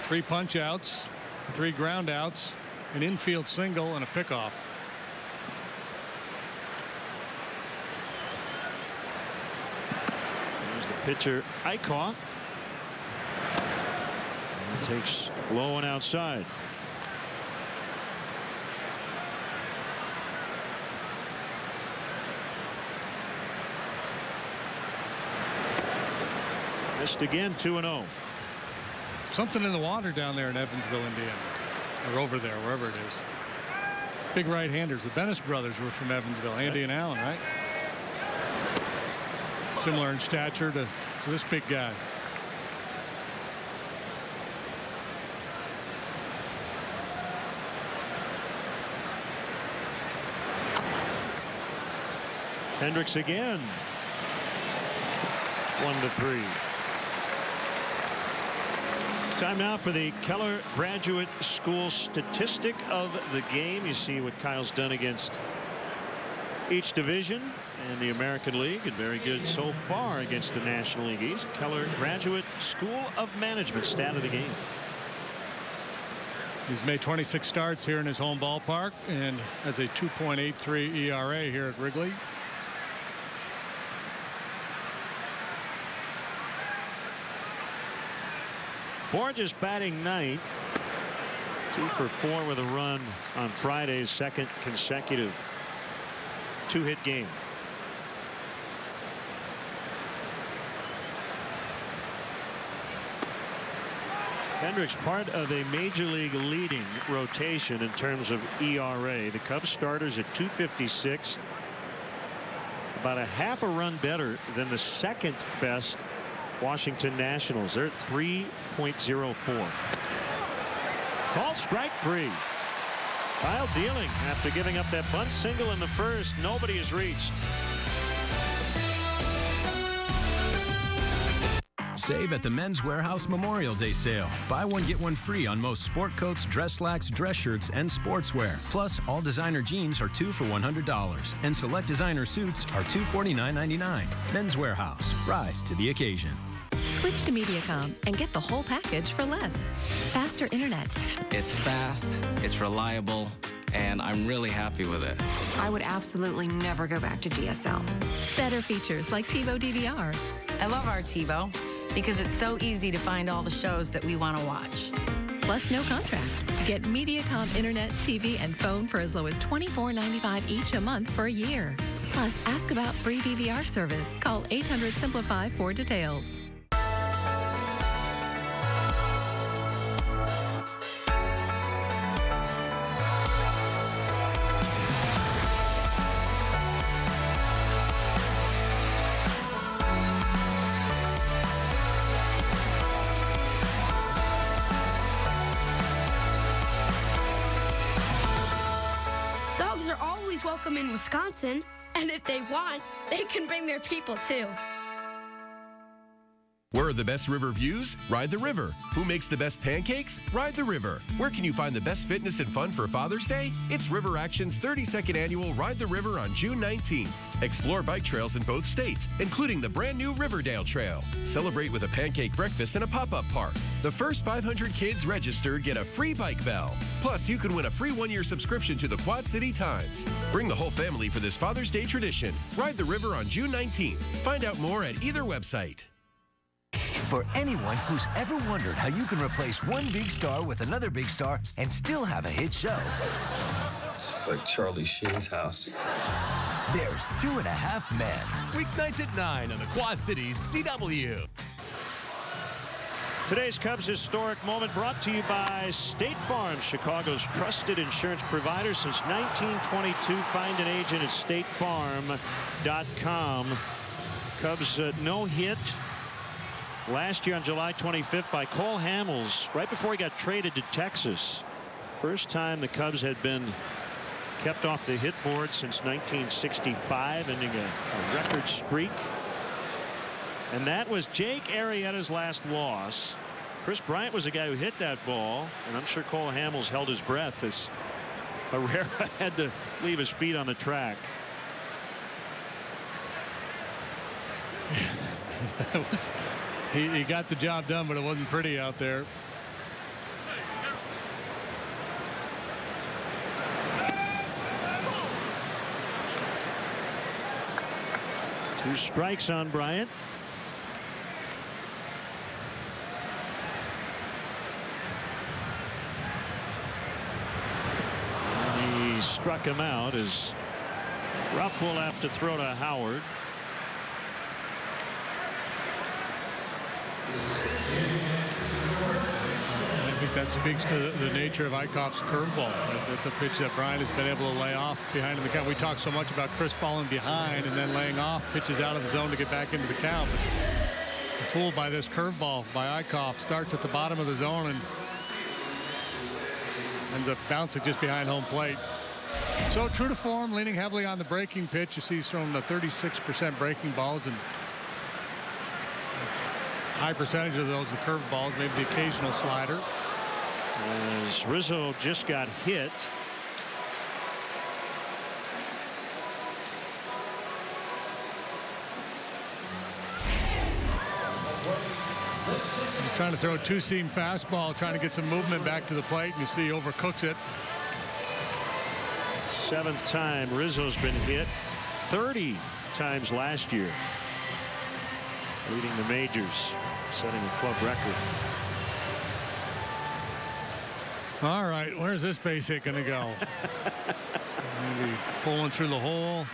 Three punch outs, 3 ground outs, an infield single, and a pickoff. There's the pitcher, Eichhoff. And takes low and outside. Missed again, 2-0. Something in the water down there in Evansville, Indiana, or over there, wherever it is. Big right-handers. The Bennis brothers were from Evansville. Andy and Allen, right? Similar in stature to this big guy. Hendricks again. 1-3. Time now for the Keller Graduate School statistic of the game. You see what Kyle's done against each division in the American League, and very good so far against the National League East. Keller Graduate School of Management stat of the game. He's made 26 starts here in his home ballpark and has a 2.83 ERA here at Wrigley. Borges batting 9th. 2 for 4 with a run on Friday's second consecutive 2-hit game. Hendricks part of a major league leading rotation in terms of ERA. The Cubs starters at 2.56. About a half a run better than the second best Washington Nationals. They're at 3.04. Called strike 3. Kyle Dealing, after giving up that bunt single in the first, nobody has reached. Save at the Men's Warehouse Memorial Day sale. Buy one, get one free on most sport coats, dress slacks, dress shirts, and sportswear. Plus, all designer jeans are 2 for $100. And select designer suits are $249.99. Men's Warehouse. Rise to the occasion. Switch to Mediacom and get the whole package for less. Faster internet. It's fast, it's reliable, and I'm really happy with it. I would absolutely never go back to DSL. Better features like TiVo DVR. I love our TiVo because it's so easy to find all the shows that we want to watch. Plus no contract. Get Mediacom internet, TV, and phone for as low as $24.95 each a month for a year. Plus, ask about free DVR service. Call 800-SIMPLIFY for details. Welcome in Wisconsin, and if they want, they can bring their people too. Where are the best river views? Ride the river. Who makes the best pancakes? Ride the river. Where can you find the best fitness and fun for Father's Day? It's River Action's 32nd annual Ride the River on June 19th. Explore bike trails in both states, including the brand new Riverdale Trail. Celebrate with a pancake breakfast and a pop-up park. The first 500 kids registered get a free bike bell. Plus, you can win a free 1-year subscription to the Quad City Times. Bring the whole family for this Father's Day tradition. Ride the river on June 19th. Find out more at either website. For anyone who's ever wondered how you can replace one big star with another big star and still have a hit show, It's like Charlie Sheen's house. There's 2.5 Men. Weeknights at 9 on the Quad Cities CW. Today's Cubs historic moment brought to you by State Farm, Chicago's trusted insurance provider since 1922. Find an agent at statefarm.com. Cubs no hit last year on July 25th by Cole Hamels right before he got traded to Texas. First time the Cubs had been kept off the hit board since 1965, ending a record streak. And that was Jake Arrieta's last loss. Chris Bryant was the guy who hit that ball, and I'm sure Cole Hamels held his breath as Herrera had to leave his feet on the track. He got the job done, but it wasn't pretty out there. Two strikes on Bryant. And he struck him out as Rupp will have to throw to Howard. I think that speaks to the nature of Eichhoff's curveball. That's a pitch that Bryant has been able to lay off behind in the count. We talked so much about Chris falling behind and then laying off pitches out of the zone to get back into the count. But fooled by this curveball by Eichhoff. Starts at the bottom of the zone and ends up bouncing just behind home plate. So true to form, leaning heavily on the breaking pitch. You see he's thrown the 36% breaking balls, and high percentage of those the curveballs, maybe the occasional slider. As Rizzo just got hit. He's trying to throw a two-seam fastball, trying to get some movement back to the plate, and you see he overcooks it. 7th time Rizzo's been hit. 30 times last year. Leading the majors, setting a club record. All right, where's this base hit going to go? So maybe pulling through the hole.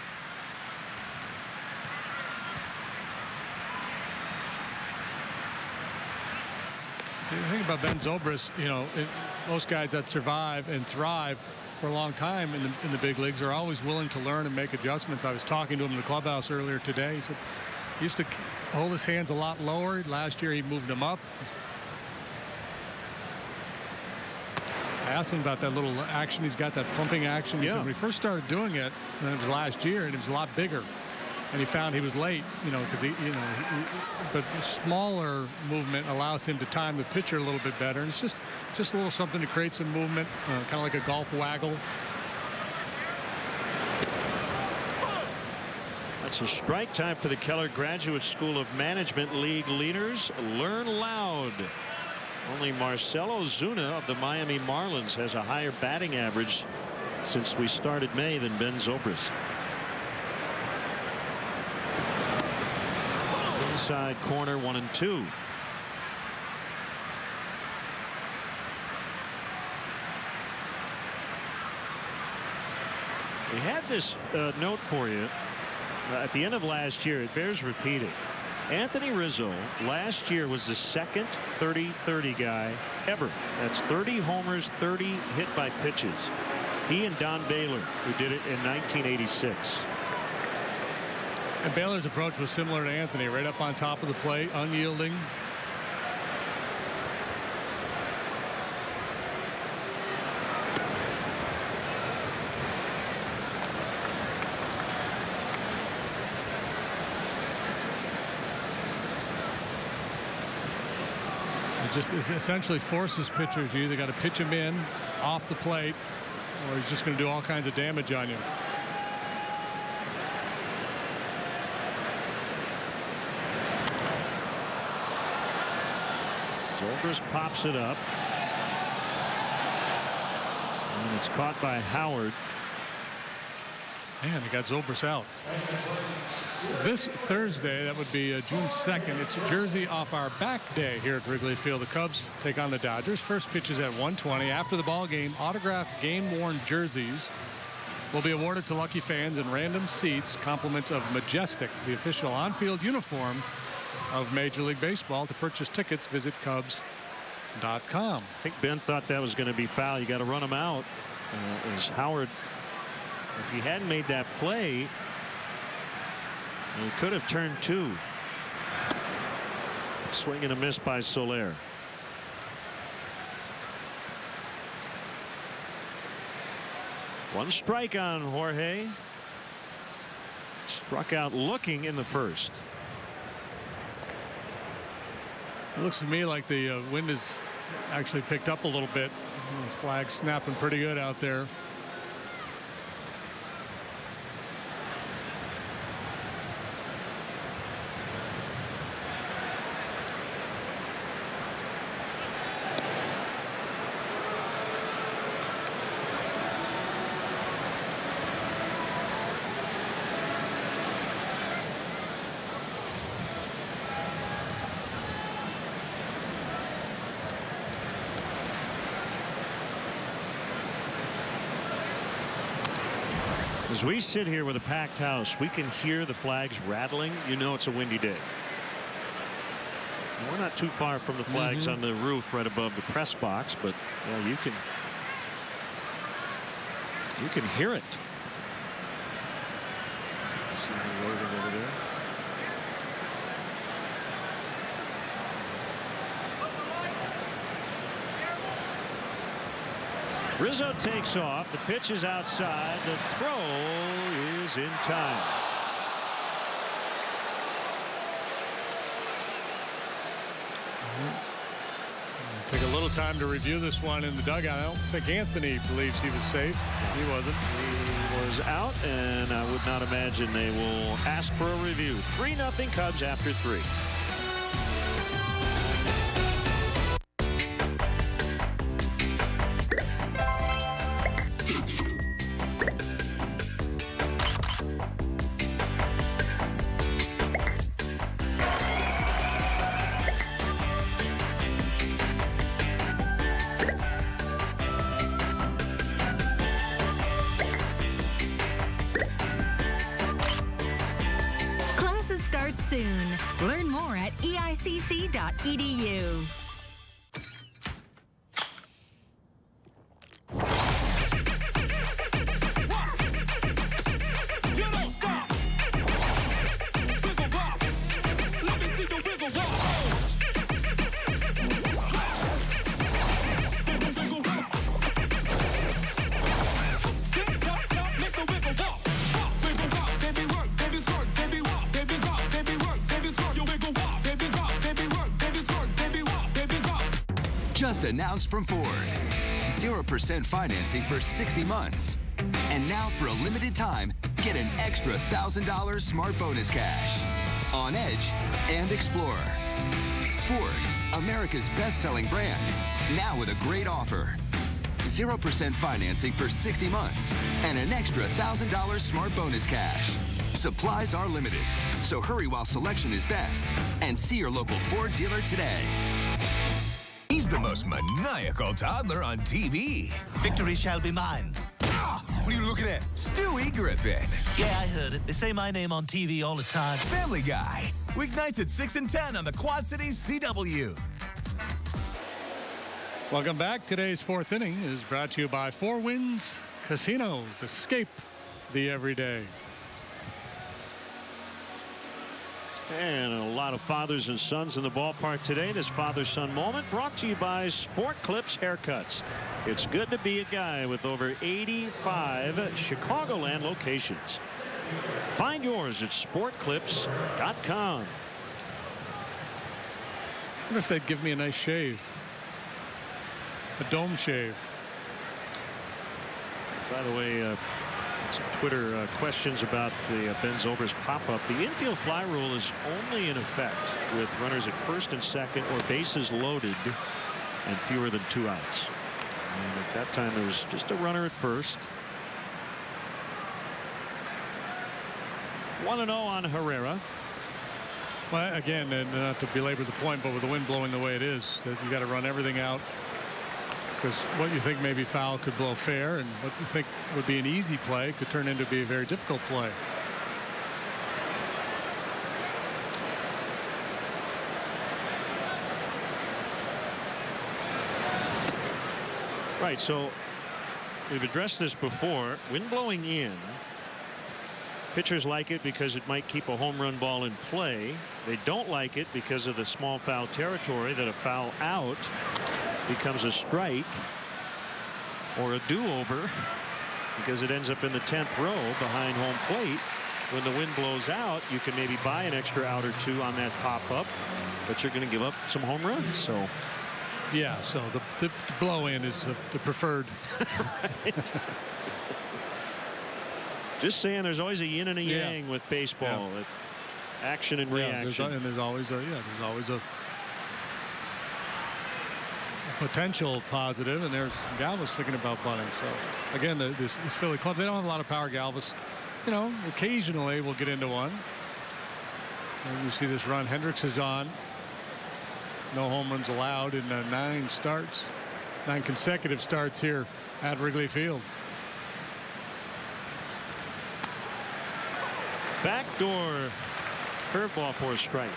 The thing about Ben Zobrist, you know, most guys that survive and thrive for a long time in the big leagues are always willing to learn and make adjustments. I was talking to him in the clubhouse earlier today. He said he used to hold his hands a lot lower. Last year he moved them up. I asked him about that little action. He's got that pumping action. He said when he first started doing it, and it was last year, and it was a lot bigger. And he found he was late, you know, because but smaller movement allows him to time the pitcher a little bit better. And it's just a little something to create some movement, kind of like a golf waggle. That's a strike. Time for the Keller Graduate School of Management League leaders. Learn loud. Only Marcelo Zuna of the Miami Marlins has a higher batting average since we started May than Ben Zobrist. Inside corner, 1-2. We had this note for you at the end of last year. It bears repeating. Anthony Rizzo last year was the second 30-30 guy ever. That's 30 homers, 30 hit by pitches. He and Don Baylor, who did it in 1986. And Baylor's approach was similar to Anthony, right up on top of the plate, unyielding. Just essentially forces pitchers. You either got to pitch him in off the plate, or he's just going to do all kinds of damage on you. Zobrist pops it up, and it's caught by Howard. Man, they got Zobrist out. This Thursday, that would be June 2nd, it's Jersey off our back day here at Wrigley Field. The Cubs take on the Dodgers. First pitch is at 1:20. After the ball game, autographed game-worn jerseys will be awarded to lucky fans in random seats, compliments of Majestic, the official on-field uniform of Major League Baseball. To purchase tickets, visit Cubs.com. I think Ben thought that was going to be foul. You got to run him out. As Howard, if he hadn't made that play, he could have turned 2. Swing and a miss by Soler. One strike on Jorge. Struck out looking in the first. It looks to me like the wind has actually picked up a little bit. The flag's snapping pretty good out there. As we sit here with a packed house, we can hear the flags rattling. You know it's a windy day. We're not too far from the flags on the roof right above the press box, but yeah, you can hear it. See me waving over there. Rizzo takes off. The pitch is outside. The throw is in time. Take a little time to review this one in the dugout. I don't think Anthony believes he was safe. He wasn't. He was out, and I would not imagine they will ask for a review. 3-0 Cubs after 3. Soon. Learn more at eicc.edu. Just announced from Ford. 0% financing for 60 months. And now for a limited time, get an extra $1,000 smart bonus cash on Edge and Explorer. Ford, America's best-selling brand, now with a great offer. 0% financing for 60 months and an extra $1,000 smart bonus cash. Supplies are limited, so hurry while selection is best and see your local Ford dealer today. He's the most maniacal toddler on TV. Victory shall be mine. What are you looking at? Stewie Griffin. Yeah, I heard it. They say my name on TV all the time. Family Guy. Weeknights at 6 and 10 on the Quad Cities CW. Welcome back. Today's fourth inning is brought to you by 4 Winds Casinos. Escape the everyday. And a lot of fathers and sons in the ballpark today. This father-son moment brought to you by Sport Clips Haircuts. It's good to be a guy with over 85 Chicagoland locations. Find yours at sportclips.com. I wonder if they'd give me a nice shave. A dome shave. By the way, some Twitter questions about the Ben Zobrist pop-up. The infield fly rule is only in effect with runners at first and second or bases loaded and fewer than 2 outs. And at that time, there was just a runner at first. 1-0 on Herrera. Well, again, and not to belabor the point, but with the wind blowing the way it is, you got to run everything out Because what you think may be foul could blow fair, and what you think would be an easy play could turn into be a very difficult play. Right, so we've addressed this before. Wind blowing in. Pitchers like it because it might keep a home run ball in play. They don't like it because of the small foul territory, that a foul out becomes a strike or a do-over because it ends up in the 10th row behind home plate. When the wind blows out, you can maybe buy an extra out or two on that pop-up, but you're going to give up some home runs. So. Yeah, so the blow-in is the preferred. Right. Just saying, there's always a yin and a yang with baseball. Yeah. Action and reaction. There's always a potential positive, and there's Galvis thinking about bunting. So again, this Philly club, they don't have a lot of power. Galvis, occasionally we'll get into one. And you see this run Hendricks is on. No home runs allowed in 9 consecutive starts here at Wrigley Field. Backdoor curveball for a strike.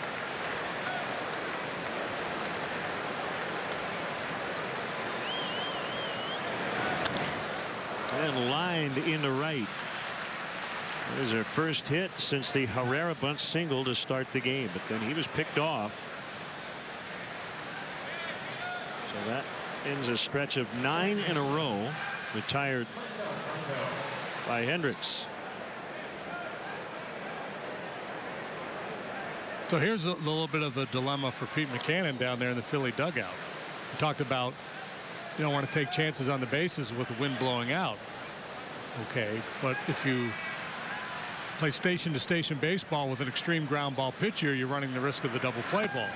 And lined into right. That is their first hit since the Herrera bunt single to start the game, but then he was picked off. So that ends a stretch of 9 in a row retired by Hendricks. So here's a little bit of the dilemma for Pete McCannon down there in the Philly dugout. We talked about you don't want to take chances on the bases with the wind blowing out. Okay, but if you play station to station baseball with an extreme ground ball pitcher, you're running the risk of the double play ball.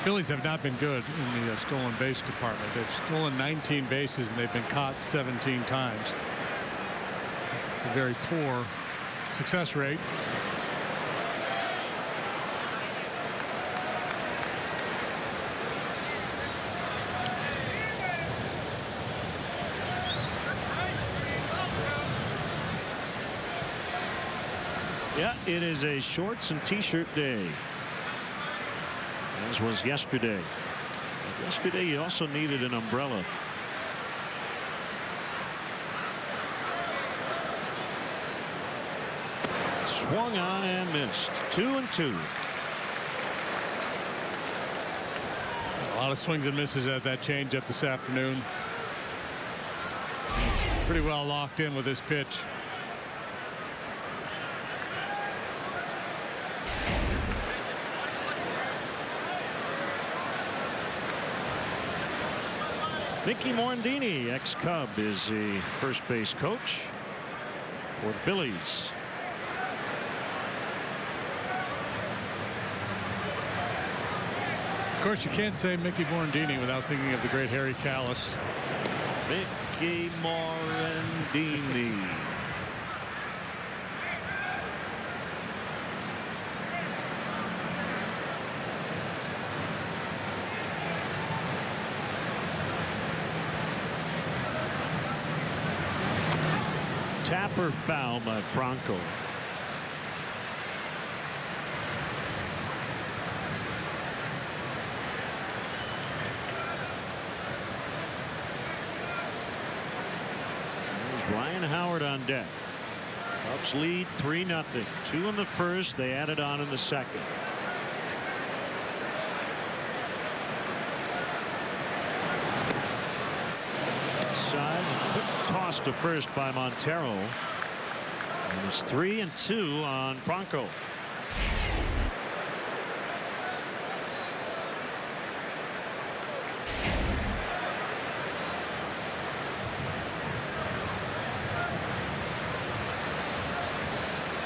Phillies have not been good in the stolen base department. They've stolen 19 bases and they've been caught 17 times. It's a very poor success rate. Yeah, it is a shorts and t-shirt day. As was yesterday. Yesterday you also needed an umbrella. Swung on and missed. 2-2. A lot of swings and misses at that changeup this afternoon. Pretty well locked in with this pitch. Mickey Morandini, ex-Cub, is the first base coach for the Phillies. Of course, you can't say Mickey Morandini without thinking of the great Harry Callis. Mickey Morandini. Tapper foul by Franco. There's Ryan Howard on deck. Cubs lead 3-0. 2 in the first. They added on in the second. tossed to first by Montero. And it's 3-2 on Franco.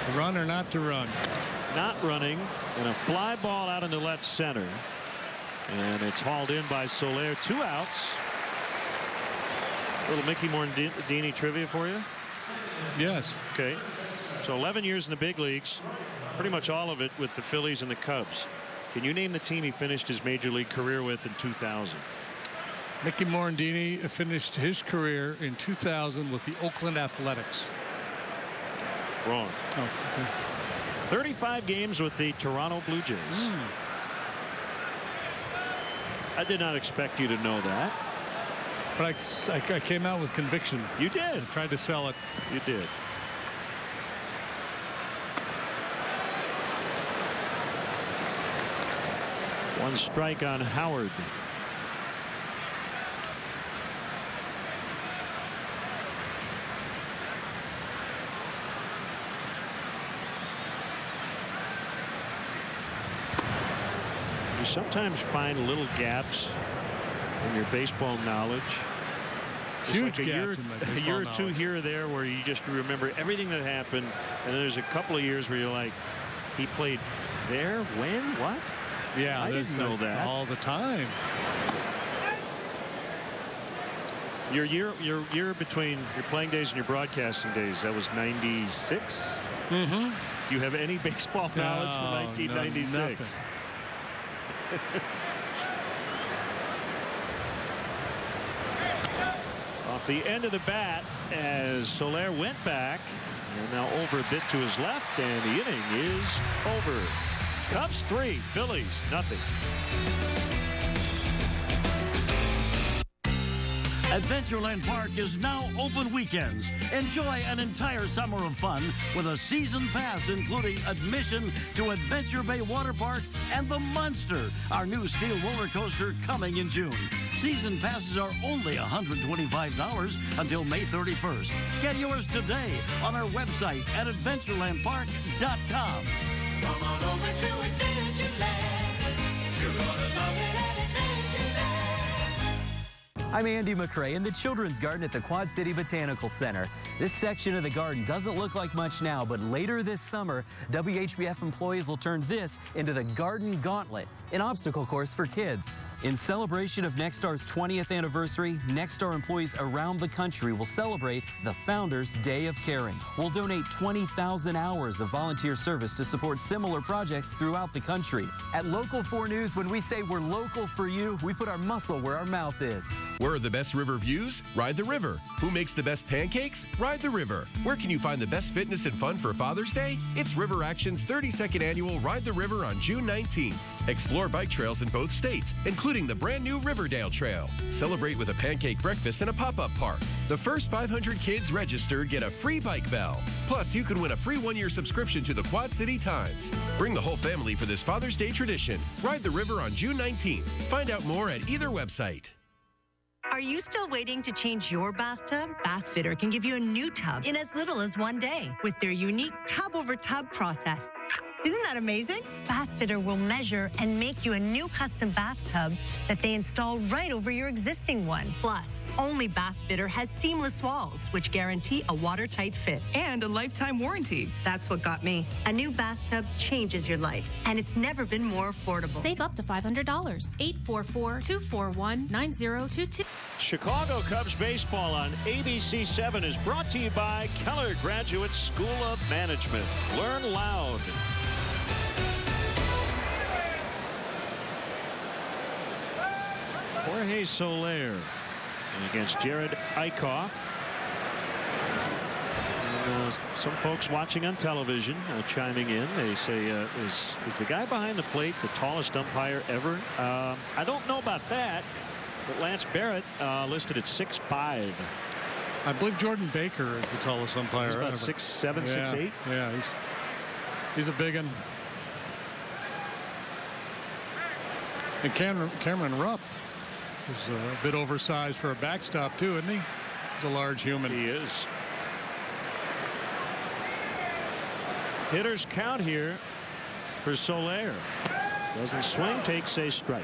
To run or not to run? Not running, and a fly ball out into left center. And it's hauled in by Soler. 2 outs. A little Mickey Morandini trivia for you. Yes. Okay. So 11 years in the big leagues, pretty much all of it with the Phillies and the Cubs. Can you name the team he finished his major league career with in 2000? Mickey Morandini finished his career in 2000 with the Oakland Athletics. Wrong. Oh, okay. 35 games with the Toronto Blue Jays. I did not expect you to know that. But I came out with conviction. You did. I tried to sell it. You did. One strike on Howard. You sometimes find little gaps in your baseball knowledge. Huge like gaps a year or two here or there where you just remember everything that happened, and then there's a couple of years where you're like, he played there, when, what? Yeah, I didn't know that all the time. Your year between your playing days and your broadcasting days, that was 96. Mm-hmm. Do you have any baseball knowledge from 1996? Off the end of the bat as Soler went back, and now over a bit to his left, and the inning is over. Cubs 3, Phillies nothing. Adventureland Park is now open weekends. Enjoy an entire summer of fun with a season pass including admission to Adventure Bay Water Park and the Monster, our new steel roller coaster coming in June. Season passes are only $125 until May 31st. Get yours today on our website at adventurelandpark.com. Come on over to Adventureland. You're gonna love it at Adventureland. I'm Andy McRae in the Children's Garden at the Quad City Botanical Center. This section of the garden doesn't look like much now, but later this summer, WHBF employees will turn this into the Garden Gauntlet, an obstacle course for kids. In celebration of Nexstar's 20th anniversary, Nexstar employees around the country will celebrate the Founders Day of Caring. We'll donate 20,000 hours of volunteer service to support similar projects throughout the country. At Local 4 News, when we say we're local for you, we put our muscle where our mouth is. Where are the best river views? Ride the river. Who makes the best pancakes? Ride the river. Where can you find the best fitness and fun for Father's Day? It's River Action's 32nd annual Ride the River on June 19th. Explore bike trails in both states, including the brand new Riverdale Trail. Celebrate with a pancake breakfast and a pop-up park. The first 500 kids registered get a free bike bell. Plus, you can win a free 1-year subscription to the Quad City Times. Bring the whole family for this Father's Day tradition. Ride the river on June 19th. Find out more at either website. Are you still waiting to change your bathtub? Bathfitter can give you a new tub in as little as 1 day with their unique tub-over-tub process. Isn't that amazing? Bathfitter will measure and make you a new custom bathtub that they install right over your existing one. Plus, only Bathfitter has seamless walls, which guarantee a watertight fit. And a lifetime warranty. That's what got me. A new bathtub changes your life, and it's never been more affordable. Save up to $500. 844-241-9022. Chicago Cubs baseball on ABC 7 is brought to you by Keller Graduate School of Management. Learn loud. Jorge Soler against Jared Eichhoff. And, some folks watching on television chiming in. They say, is the guy behind the plate the tallest umpire ever? I don't know about that, but Lance Barrett listed at 6'5". I believe Jordan Baker is the tallest umpire. He's about 6'7", 6'8". Yeah, he's a big one. And Cameron Rupp is a bit oversized for a backstop too, isn't he? He's a large human. He is. Hitters count here for Soler. Doesn't swing, takes a strike.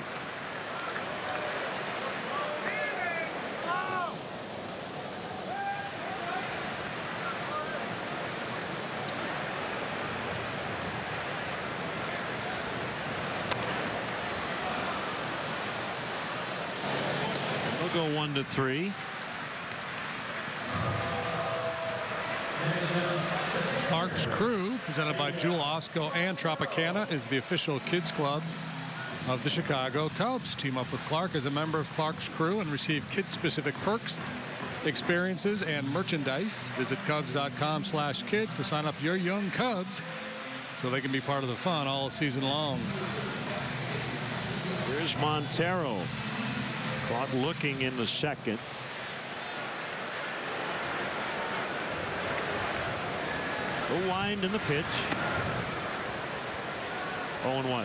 Go 1-3. Clark's Crew, presented by Jewel Osco and Tropicana, is the official kids club of the Chicago Cubs. Team up with Clark as a member of Clark's Crew and receive kid-specific perks, experiences, and merchandise. Visit Cubs.com/kids to sign up your young Cubs so they can be part of the fun all season long. Here's Montero. Caught looking in the second. A wind in the pitch. 0-1.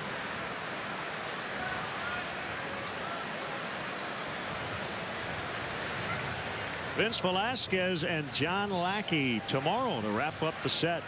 Vince Velasquez and John Lackey tomorrow to wrap up the set.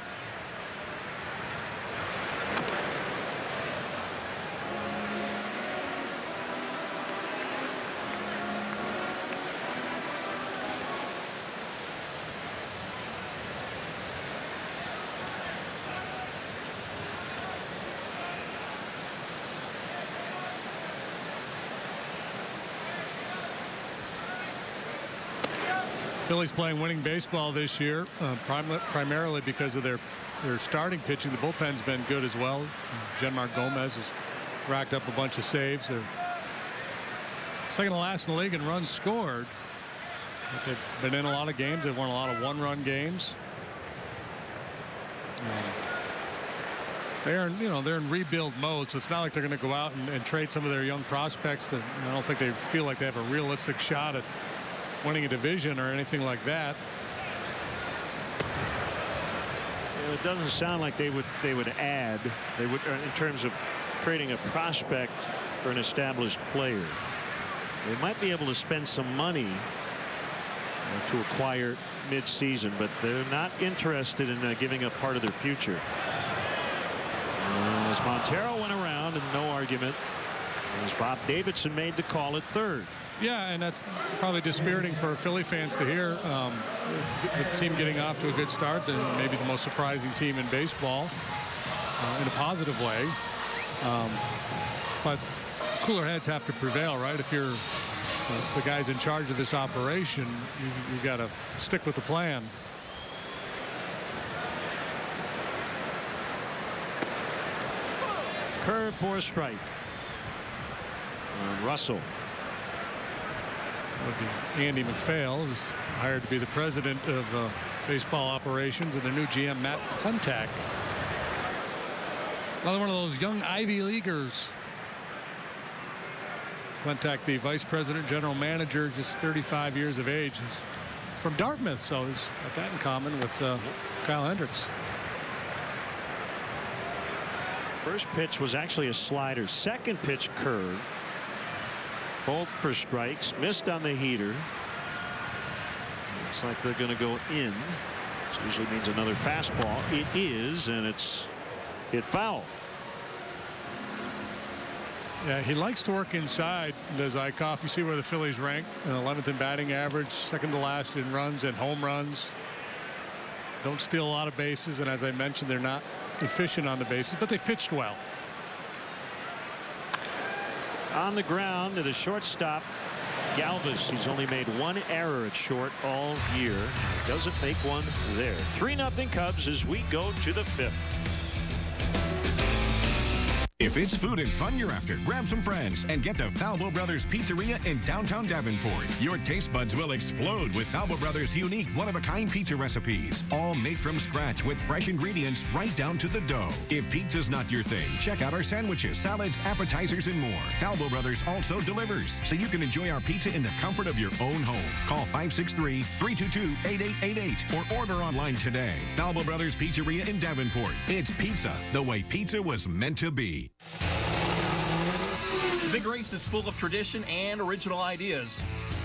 Phillies playing winning baseball this year, primarily because of their starting pitching. The bullpen's been good as well. Genmar Gomez has racked up a bunch of saves. They're second to last in the league in runs scored. They've been in a lot of games. They've won a lot of one-run games. They're in rebuild mode, so it's not like they're going to go out and trade some of their young prospects. I don't think they feel like they have a realistic shot at winning a division or anything like that. It doesn't sound like they would add. They would, in terms of trading a prospect for an established player. They might be able to spend some money to acquire mid-season, but they're not interested in giving up part of their future. As Montero went around, and no argument, as Bob Davidson made the call at third. Yeah, and that's probably dispiriting for Philly fans to hear. The team getting off to a good start, then maybe the most surprising team in baseball in a positive way. But cooler heads have to prevail, right? If you're the guys in charge of this operation, you've got to stick with the plan. Curve for a strike. Russell. Would be Andy McPhail, who's hired to be the president of baseball operations, and their new GM, Matt Klentak. Another one of those young Ivy Leaguers. Klentak, the vice president, general manager, just 35 years of age. He's from Dartmouth, so he's got that in common with Kyle Hendricks. First pitch was actually a slider. Second pitch, curve. Both for strikes. Missed on the heater. Looks like they're going to go in. This usually means another fastball. It is, and it's hit foul. Yeah, he likes to work inside, does Eichhoff. You see where the Phillies rank. 11th in batting average, second to last in runs and home runs. Don't steal a lot of bases, and as I mentioned, they're not efficient on the bases, but they've pitched well. On the ground to the shortstop, Galvis. He's only made one error at short all year. Doesn't make one there. 3-0 Cubs as we go to the fifth. If it's food and fun you're after, grab some friends and get to Falbo Brothers Pizzeria in downtown Davenport. Your taste buds will explode with Falbo Brothers' unique one-of-a-kind pizza recipes, all made from scratch with fresh ingredients right down to the dough. If pizza's not your thing, check out our sandwiches, salads, appetizers, and more. Falbo Brothers also delivers, so you can enjoy our pizza in the comfort of your own home. Call 563-322-8888 or order online today. Falbo Brothers Pizzeria in Davenport. It's pizza the way pizza was meant to be. The Big Race is full of tradition and original ideas.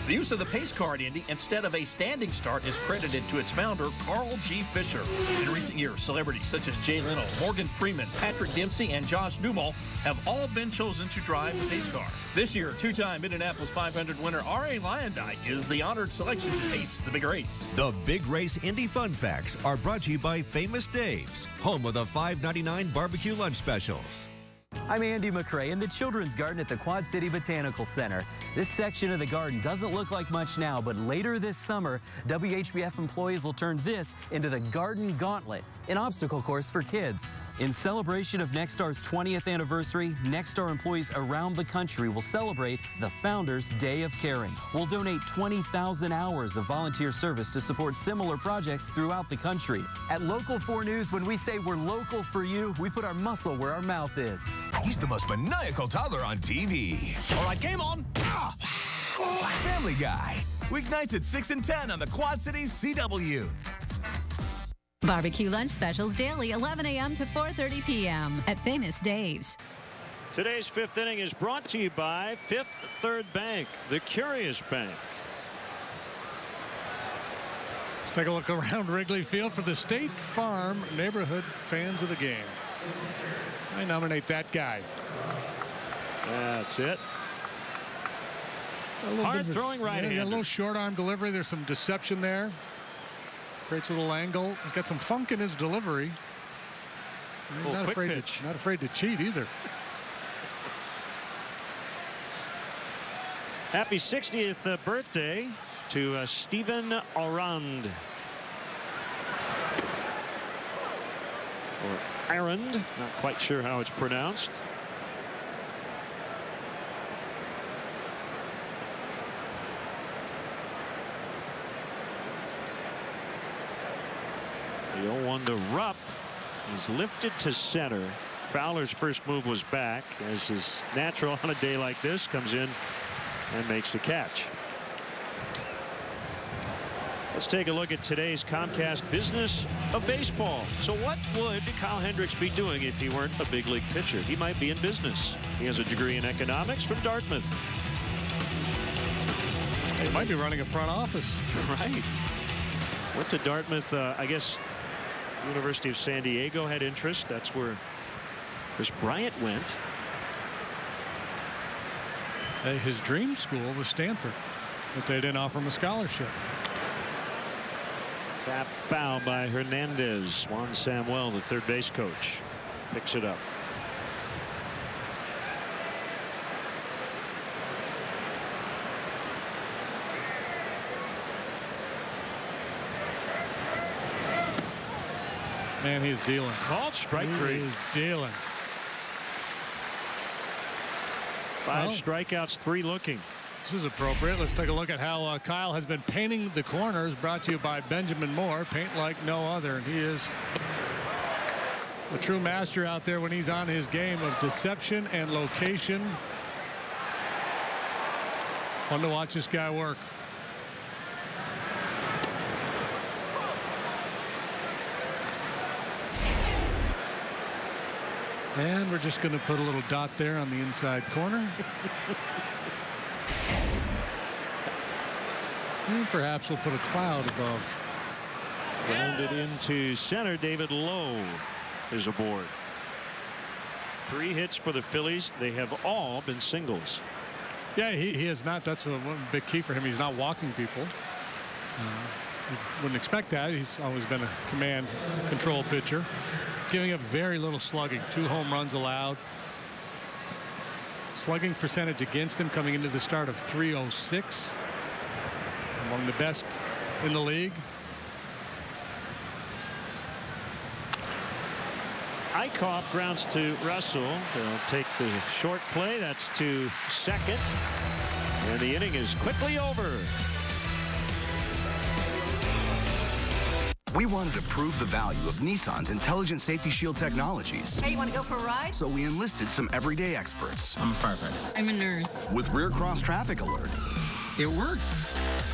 The use of the pace car at Indy instead of a standing start is credited to its founder, Carl G. Fisher. In recent years, celebrities such as Jay Leno, Morgan Freeman, Patrick Dempsey, and Josh Duhamel have all been chosen to drive the pace car. This year, two-time Indianapolis 500 winner R.A. Lyondike is the honored selection to pace the big race. The Big Race Indy Fun Facts are brought to you by Famous Dave's, home of the $5.99 barbecue lunch specials. I'm Andy McRae in the Children's Garden at the Quad City Botanical Center. This section of the garden doesn't look like much now, but later this summer, WHBF employees will turn this into the Garden Gauntlet, an obstacle course for kids. In celebration of Nexstar's 20th anniversary, Nexstar employees around the country will celebrate the Founders' Day of Caring. We'll donate 20,000 hours of volunteer service to support similar projects throughout the country. At Local 4 News, when we say we're local for you, we put our muscle where our mouth is. He's the most maniacal toddler on TV. All right, game on. Family Guy. Weeknights at 6 and 10 on the Quad Cities CW. Barbecue lunch specials daily, 11 a.m. to 4:30 p.m. at Famous Dave's. Today's fifth inning is brought to you by Fifth Third Bank, the Curious Bank. Let's take a look around Wrigley Field for the State Farm neighborhood fans of the game. I nominate that guy. That's it. Hard throwing right-hander. Yeah, a little short arm delivery. There's some deception there. Creates a little angle. He's got some funk in his delivery. Not afraid to cheat either. Happy 60th birthday to Stephen Arand. Or Arand, not quite sure how it's pronounced. The 0-1 to Rupp is lifted to center. Fowler's first move was back, as is natural on a day like this. Comes in and makes the catch. Let's take a look at today's Comcast Business of Baseball. So what would Kyle Hendricks be doing if he weren't a big league pitcher? He might be in business. He has a degree in economics from Dartmouth. He might be running a front office. Right. Went to Dartmouth, I guess University of San Diego had interest. That's where Chris Bryant went. His dream school was Stanford, but they didn't offer him a scholarship. Tap foul by Hernandez. Juan Samuel, the third base coach, picks it up. Man, he's dealing. Called strike three. He is dealing. 5 strikeouts, 3 looking. This is appropriate. Let's take a look at how Kyle has been painting the corners. Brought to you by Benjamin Moore. Paint like no other. And he is a true master out there when he's on his game of deception and location. Fun to watch this guy work. And we're just going to put a little dot there on the inside corner. And perhaps we'll put a cloud above. Grounded into center. David Lowe is aboard. 3 hits for the Phillies. They have all been singles. Yeah, he is not. That's one big key for him. He's not walking people. You wouldn't expect that. He's always been a command control pitcher. He's giving up very little slugging. 2 home runs allowed. Slugging percentage against him coming into the start of .306. Among the best in the league. Eichhoff grounds to Russell. They'll take the short play. That's to second. And the inning is quickly over. We wanted to prove the value of Nissan's Intelligent Safety Shield technologies. Hey, you want to go for a ride? So we enlisted some everyday experts. I'm a firefighter. I'm a nurse. With Rear Cross Traffic Alert It worked.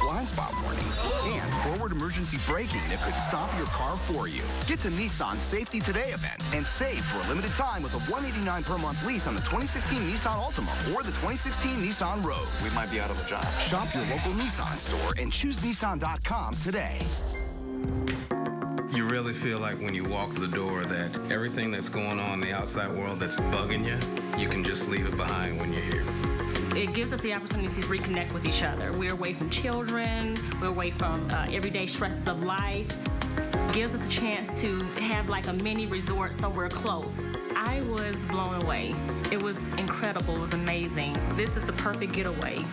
Blind spot warning and forward emergency braking that could stop your car for you. Get to Nissan's Safety Today event and save for a limited time with a $189 per month lease on the 2016 Nissan Altima or the 2016 Nissan Rogue. We might be out of a job. Shop your local Nissan store and choose Nissan.com today. You really feel like when you walk through the door that everything that's going on in the outside world that's bugging you, you can just leave it behind when you're here. It gives us the opportunity to reconnect with each other. We're away from children, we're away from everyday stresses of life. It gives us a chance to have like a mini resort somewhere close. I was blown away. It was incredible, it was amazing. This is the perfect getaway.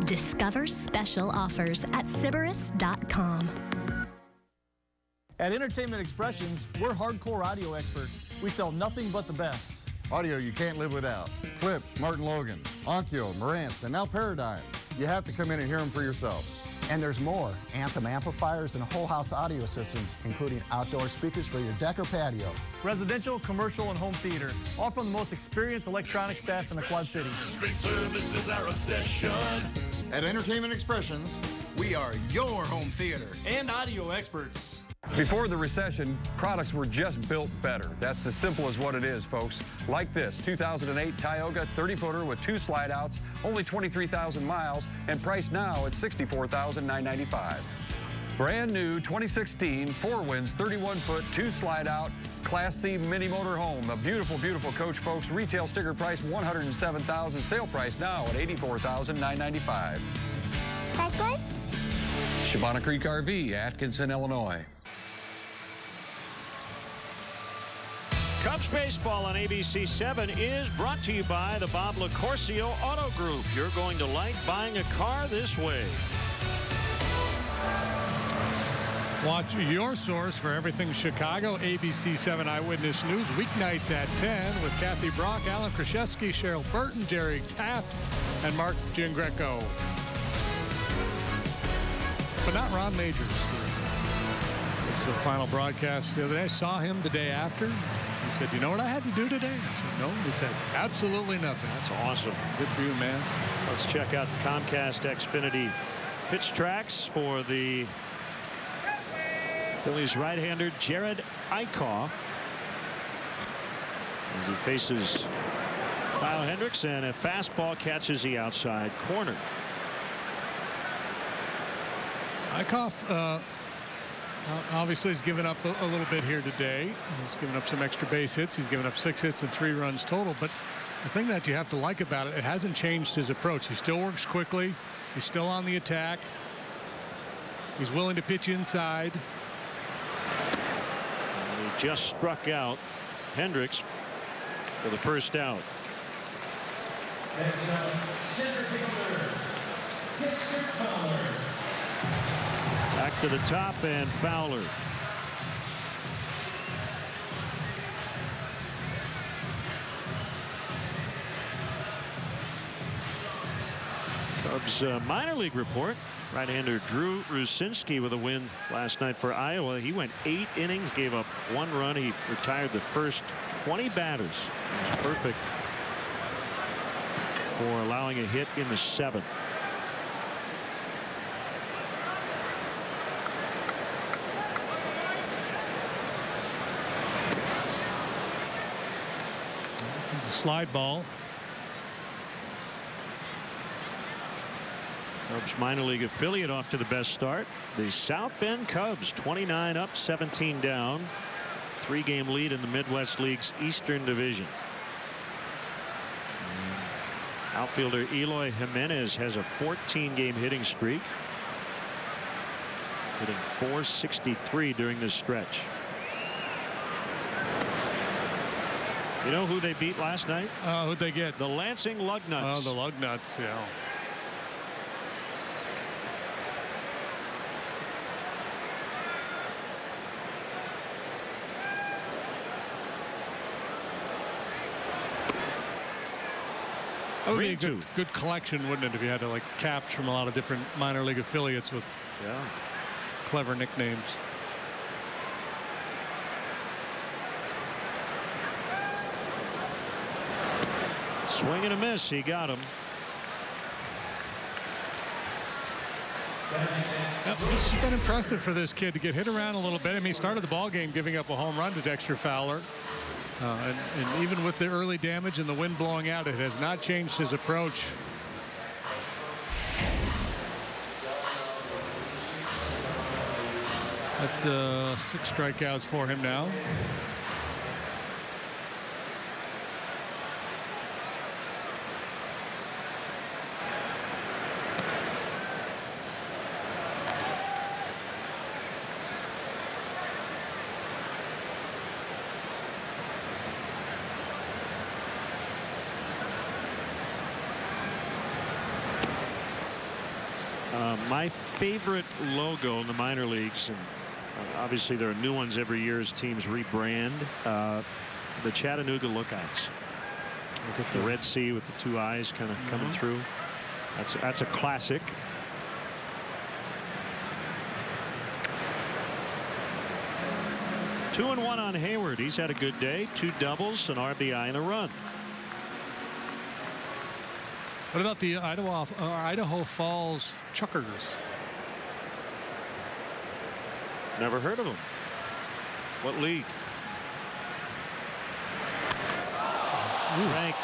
Discover special offers at Sybaris.com. At Entertainment Expressions, we're hardcore audio experts. We sell nothing but the best. Audio you can't live without. Clips, Martin Logan, Onkyo, Marantz, and now Paradigm. You have to come in and hear them for yourself. And there's more. Anthem amplifiers and whole house audio systems, including outdoor speakers for your deck or patio. Residential, commercial, and home theater. All from the most experienced electronic staff in the Quad Cities. Great service is our obsession. At Entertainment Expressions, we are your home theater. And audio experts. Before the recession, products were just built better. That's as simple as what it is, folks. Like this 2008 Tioga 30-footer with 2 slide-outs, only 23,000 miles, and priced now at $64,995. Brand new 2016 Four Winds 31-foot, 2 slide-out, Class C mini motor home. A beautiful, beautiful coach, folks. Retail sticker price $107,000. Sale price now at $84,995. That's good. Shabana Creek RV, Atkinson, Illinois. Cubs baseball on ABC 7 is brought to you by the Bob LaCourcio Auto Group. You're going to like buying a car this way. Watch your source for everything Chicago, ABC 7 Eyewitness News, weeknights at 10 with Kathy Brock, Alan Kraszewski, Cheryl Burton, Jerry Taft, and Mark Gingreco. But not Ron Majors. It's the final broadcast the other day. I saw him the day after. He said, "You know what I had to do today?" I said, "No." He said, "Absolutely nothing." That's awesome. Good for you, man. Let's check out the Comcast Xfinity pitch tracks for the Phillies right-hander Jared Eichhoff as he faces Kyle Hendricks, and a fastball catches the outside corner. Eichhoff obviously has given up a little bit here today. He's given up some extra base hits. He's given up 6 hits and 3 runs total. But the thing that you have to like about it, it hasn't changed his approach. He still works quickly. He's still on the attack. He's willing to pitch inside. And he just struck out Hendricks for the first out. Center fielder, Dixon Fowler. Back to the top, and Fowler. Cubs minor league report. Right-hander Drew Rucinski with a win last night for Iowa. He went 8 innings, gave up 1 run. He retired the first 20 batters. It was perfect for allowing a hit in the 7th. Slide ball. Cubs minor league affiliate off to the best start. The South Bend Cubs 29 up, 17 down. 3-game lead in the Midwest League's Eastern Division. Outfielder Eloy Jimenez has a 14-game hitting streak, hitting .463 during this stretch. You know who they beat last night? Who'd they get? The Lansing Lugnuts. Oh, the Lugnuts, yeah. That would be a good collection, wouldn't it, if you had to like caps from a lot of different minor league affiliates with clever nicknames. Swing and a miss. He got him. It's been impressive for this kid to get hit around a little bit. I mean, he started the ball game giving up a home run to Dexter Fowler. And even with the early damage and the wind blowing out, it has not changed his approach. That's 6 strikeouts for him now. My favorite logo in the minor leagues, and obviously there are new ones every year as teams rebrand, the Chattanooga Lookouts. Look at the Red Sea with the 2 eyes kind of coming through. That's a classic. Two and one on Hayward. He's had a good day. 2 doubles, an RBI, and a run. What about the Idaho Falls Chuckers? Never heard of them. What league? Ranked.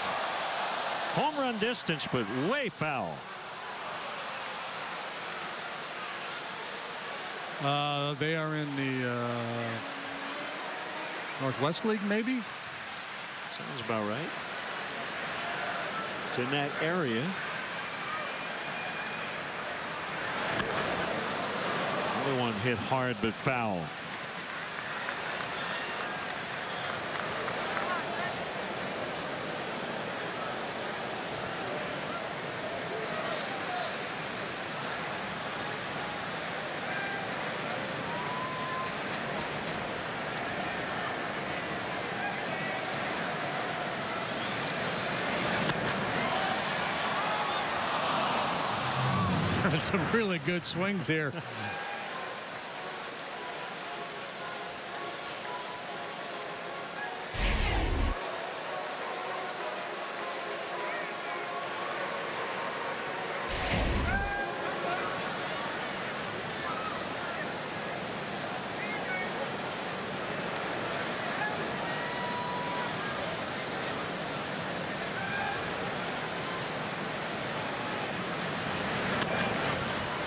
Home run distance, but way foul. They are in the Northwest League, maybe? Sounds about right. It's in that area. Another one hit hard but foul. Some really good swings here.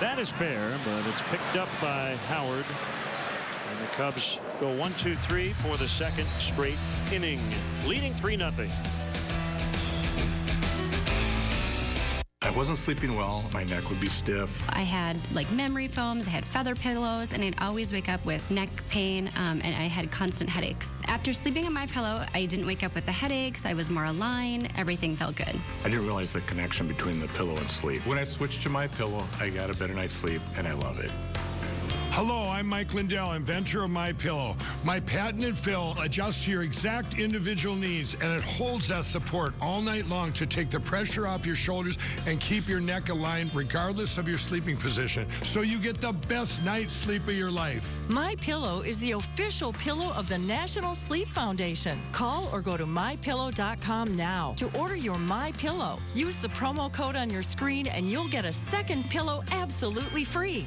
That is fair, but it's picked up by Howard. And the Cubs go 1-2-3 for the second straight inning, leading 3-0. I wasn't sleeping well. My neck would be stiff. I had like memory foams, I had feather pillows, and I'd always wake up with neck pain, and I had constant headaches. After sleeping on my pillow, I didn't wake up with the headaches. I was more aligned. Everything felt good. I didn't realize the connection between the pillow and sleep. When I switched to my pillow, I got a better night's sleep, and I love it. Hello, I'm Mike Lindell, inventor of MyPillow. My patented fill adjusts to your exact individual needs, and it holds that support all night long to take the pressure off your shoulders and keep your neck aligned regardless of your sleeping position, so you get the best night's sleep of your life. MyPillow is the official pillow of the National Sleep Foundation. Call or go to mypillow.com now to order your MyPillow. Use the promo code on your screen and you'll get a second pillow absolutely free.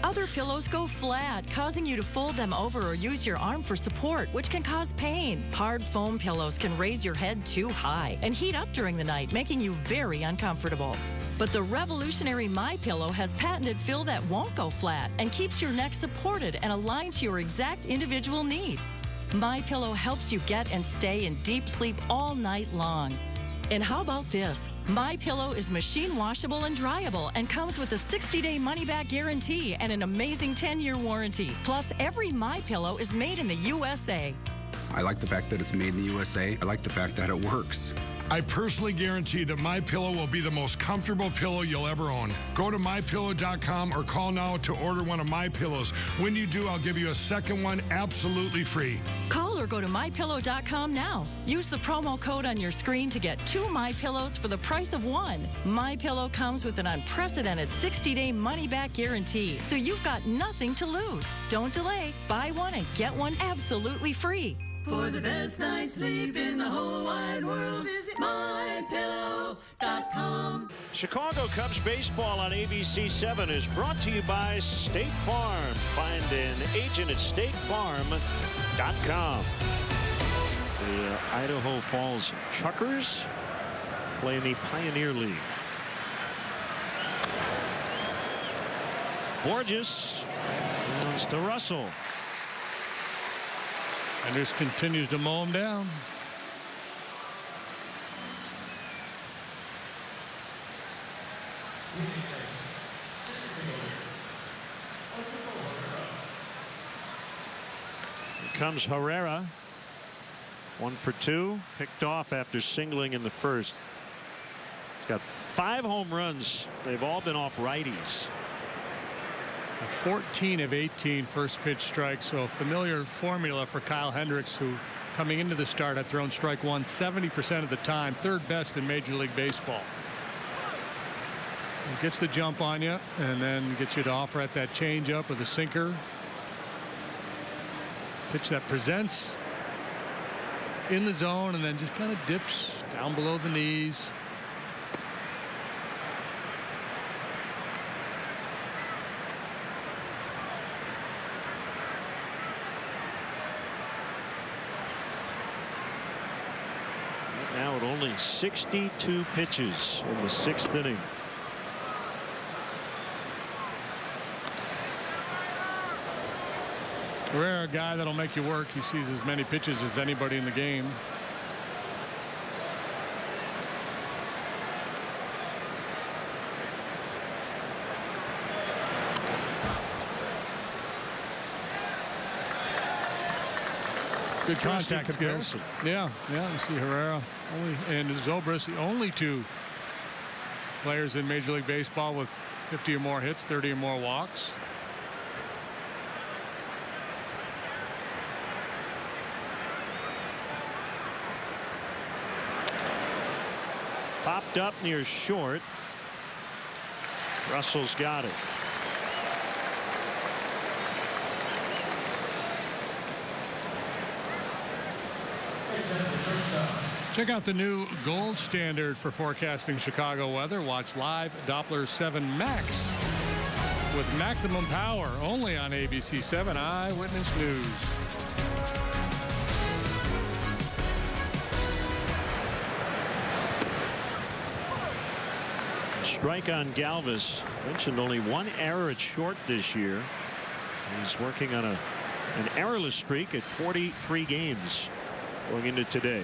Other pillows go flat, causing you to fold them over or use your arm for support, which can cause pain. Hard foam pillows can raise your head too high and heat up during the night, making you very uncomfortable. But the revolutionary MyPillow has patented fill that won't go flat and keeps your neck supported and aligned to your exact individual need. MyPillow helps you get and stay in deep sleep all night long. And how about this? MyPillow is machine washable and dryable and comes with a 60-day money-back guarantee and an amazing 10-year warranty. Plus, every MyPillow is made in the USA. I like the fact that it's made in the USA. I like the fact that it works. I personally guarantee that MyPillow will be the most comfortable pillow you'll ever own. Go to mypillow.com or call now to order one of my pillows. When you do, I'll give you a second one absolutely free. Call or go to mypillow.com now. Use the promo code on your screen to get 2 MyPillows for the price of 1. MyPillow comes with an unprecedented 60-day money-back guarantee, so you've got nothing to lose. Don't delay. Buy one and get one absolutely free. For the best night's sleep in the whole wide world, visit mypillow.com. Chicago Cubs baseball on ABC 7 is brought to you by State Farm. Find an agent at statefarm.com. The Idaho Falls Chuckers play in the Pioneer League. Borges runs to Russell. And this continues to mow him down. Here comes Herrera. 1 for 2. Picked off after singling in the first. He's got 5 home runs. They've all been off righties. 14 of 18 first pitch strikes, so a familiar formula for Kyle Hendricks, who coming into the start had thrown strike one 70% of the time, third best in Major League Baseball. So he gets the jump on you and then gets you to offer at that changeup with a sinker. Pitch that presents in the zone and then just kind of dips down below the knees. Now at only 62 pitches in the 6th inning. Herrera, a guy that'll make you work. He sees as many pitches as anybody in the game. Good contact skills. Yeah. You see Herrera and Zobrist, the only 2 players in Major League Baseball with 50 or more hits, 30 or more walks. Popped up near short. Russell's got it. Check out the new gold standard for forecasting Chicago weather. Watch live Doppler 7 Max with maximum power only on ABC 7 Eyewitness News. Strike on Galvis. Mentioned only 1 error at short this year. He's working on an errorless streak at 43 games going into today.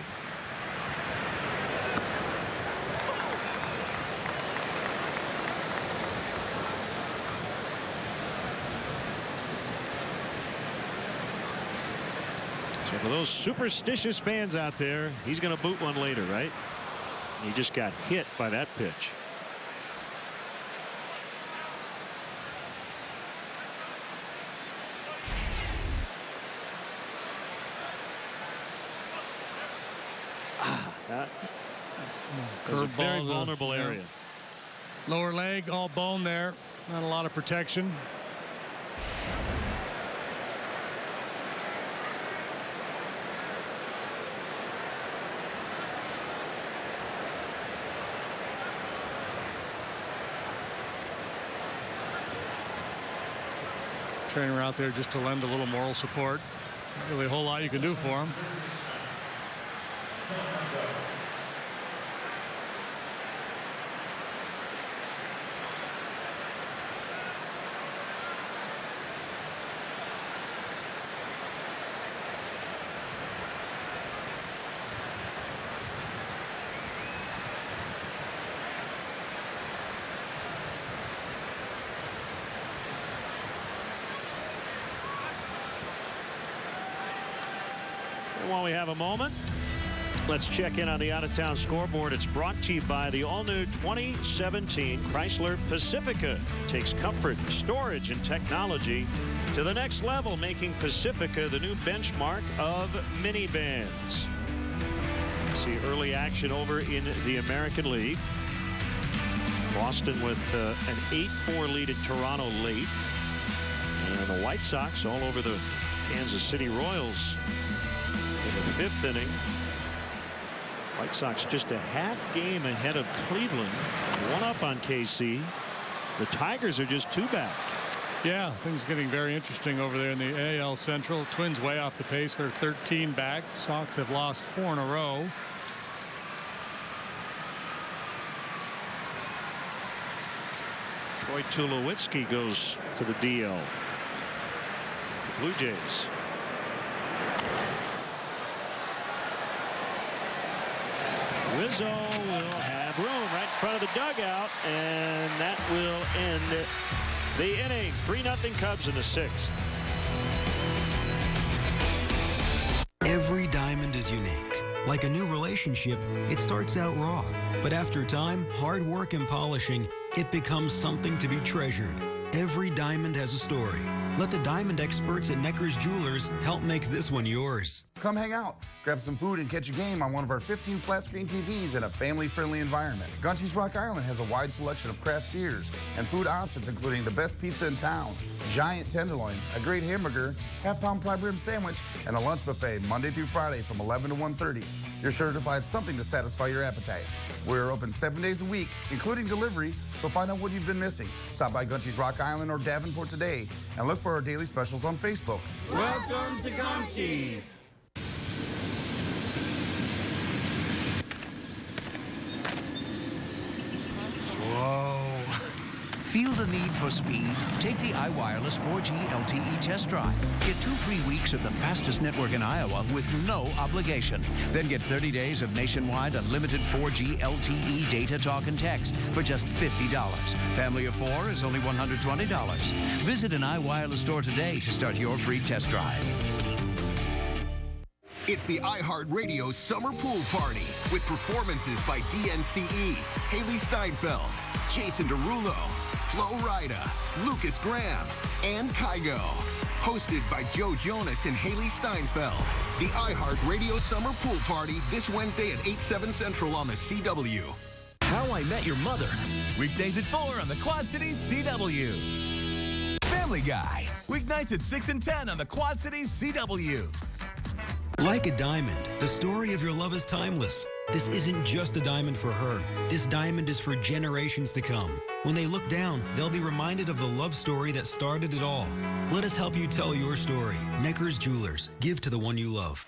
So for those superstitious fans out there, he's going to boot one later, right? He just got hit by that pitch. That was a very vulnerable area. Lower leg, all bone there. Not a lot of protection. Trainer out there just to lend a little moral support. Not really a whole lot you can do for him. While we have a moment, let's check in on the out-of-town scoreboard. It's brought to you by the all-new 2017 Chrysler Pacifica. It takes comfort, storage, and technology to the next level, making Pacifica the new benchmark of minivans. See early action over in the American League. Boston with an 8-4 lead at Toronto late. And the White Sox all over the Kansas City Royals in the 5th inning. White Sox just a half game ahead of Cleveland. 1 up on KC. The Tigers are just 2 back. Yeah, things getting very interesting over there in the AL Central. Twins way off the pace. They're 13 back. Sox have lost 4 in a row. Troy Tulowitzki goes to the DL. The Blue Jays. Rizzo will have room right in front of the dugout, and that will end the inning. 3-0 Cubs in the 6th. Every diamond is unique. Like a new relationship, it starts out raw. But after time, hard work and polishing, it becomes something to be treasured. Every diamond has a story. Let the diamond experts at Necker's Jewelers help make this one yours. Come hang out, grab some food, and catch a game on one of our 15 flat-screen TVs in a family-friendly environment. Gunchi's Rock Island has a wide selection of craft beers and food options, including the best pizza in town, giant tenderloin, a great hamburger, half-pound prime rib sandwich, and a lunch buffet Monday through Friday from 11 to 1:30. You're sure to find something to satisfy your appetite. We're open 7 days a week, including delivery, so find out what you've been missing. Stop by Gunchi's Rock Island or Davenport today and look for our daily specials on Facebook. Welcome to Gunchi's. Whoa. Feel the need for speed? Take the iWireless 4G LTE test drive. Get 2 free weeks of the fastest network in Iowa with no obligation. Then get 30 days of nationwide unlimited 4G LTE data, talk, and text for just $50. Family of 4 is only $120. Visit an iWireless store today to start your free test drive. It's the iHeartRadio Summer Pool Party with performances by DNCE, Haley Steinfeld, Jason Derulo, Flo Rida, Lucas Graham, and Kygo. Hosted by Joe Jonas and Haley Steinfeld. The iHeartRadio Summer Pool Party this Wednesday at 8/7 Central on the CW. How I Met Your Mother. Weekdays at 4 on the Quad Cities CW. Family Guy. Weeknights at 6 and 10 on the Quad Cities CW. Like a diamond, the story of your love is timeless. This isn't just a diamond for her. This diamond is for generations to come. When they look down, they'll be reminded of the love story that started it all. Let us help you tell your story. Necker's Jewelers. Give to the one you love.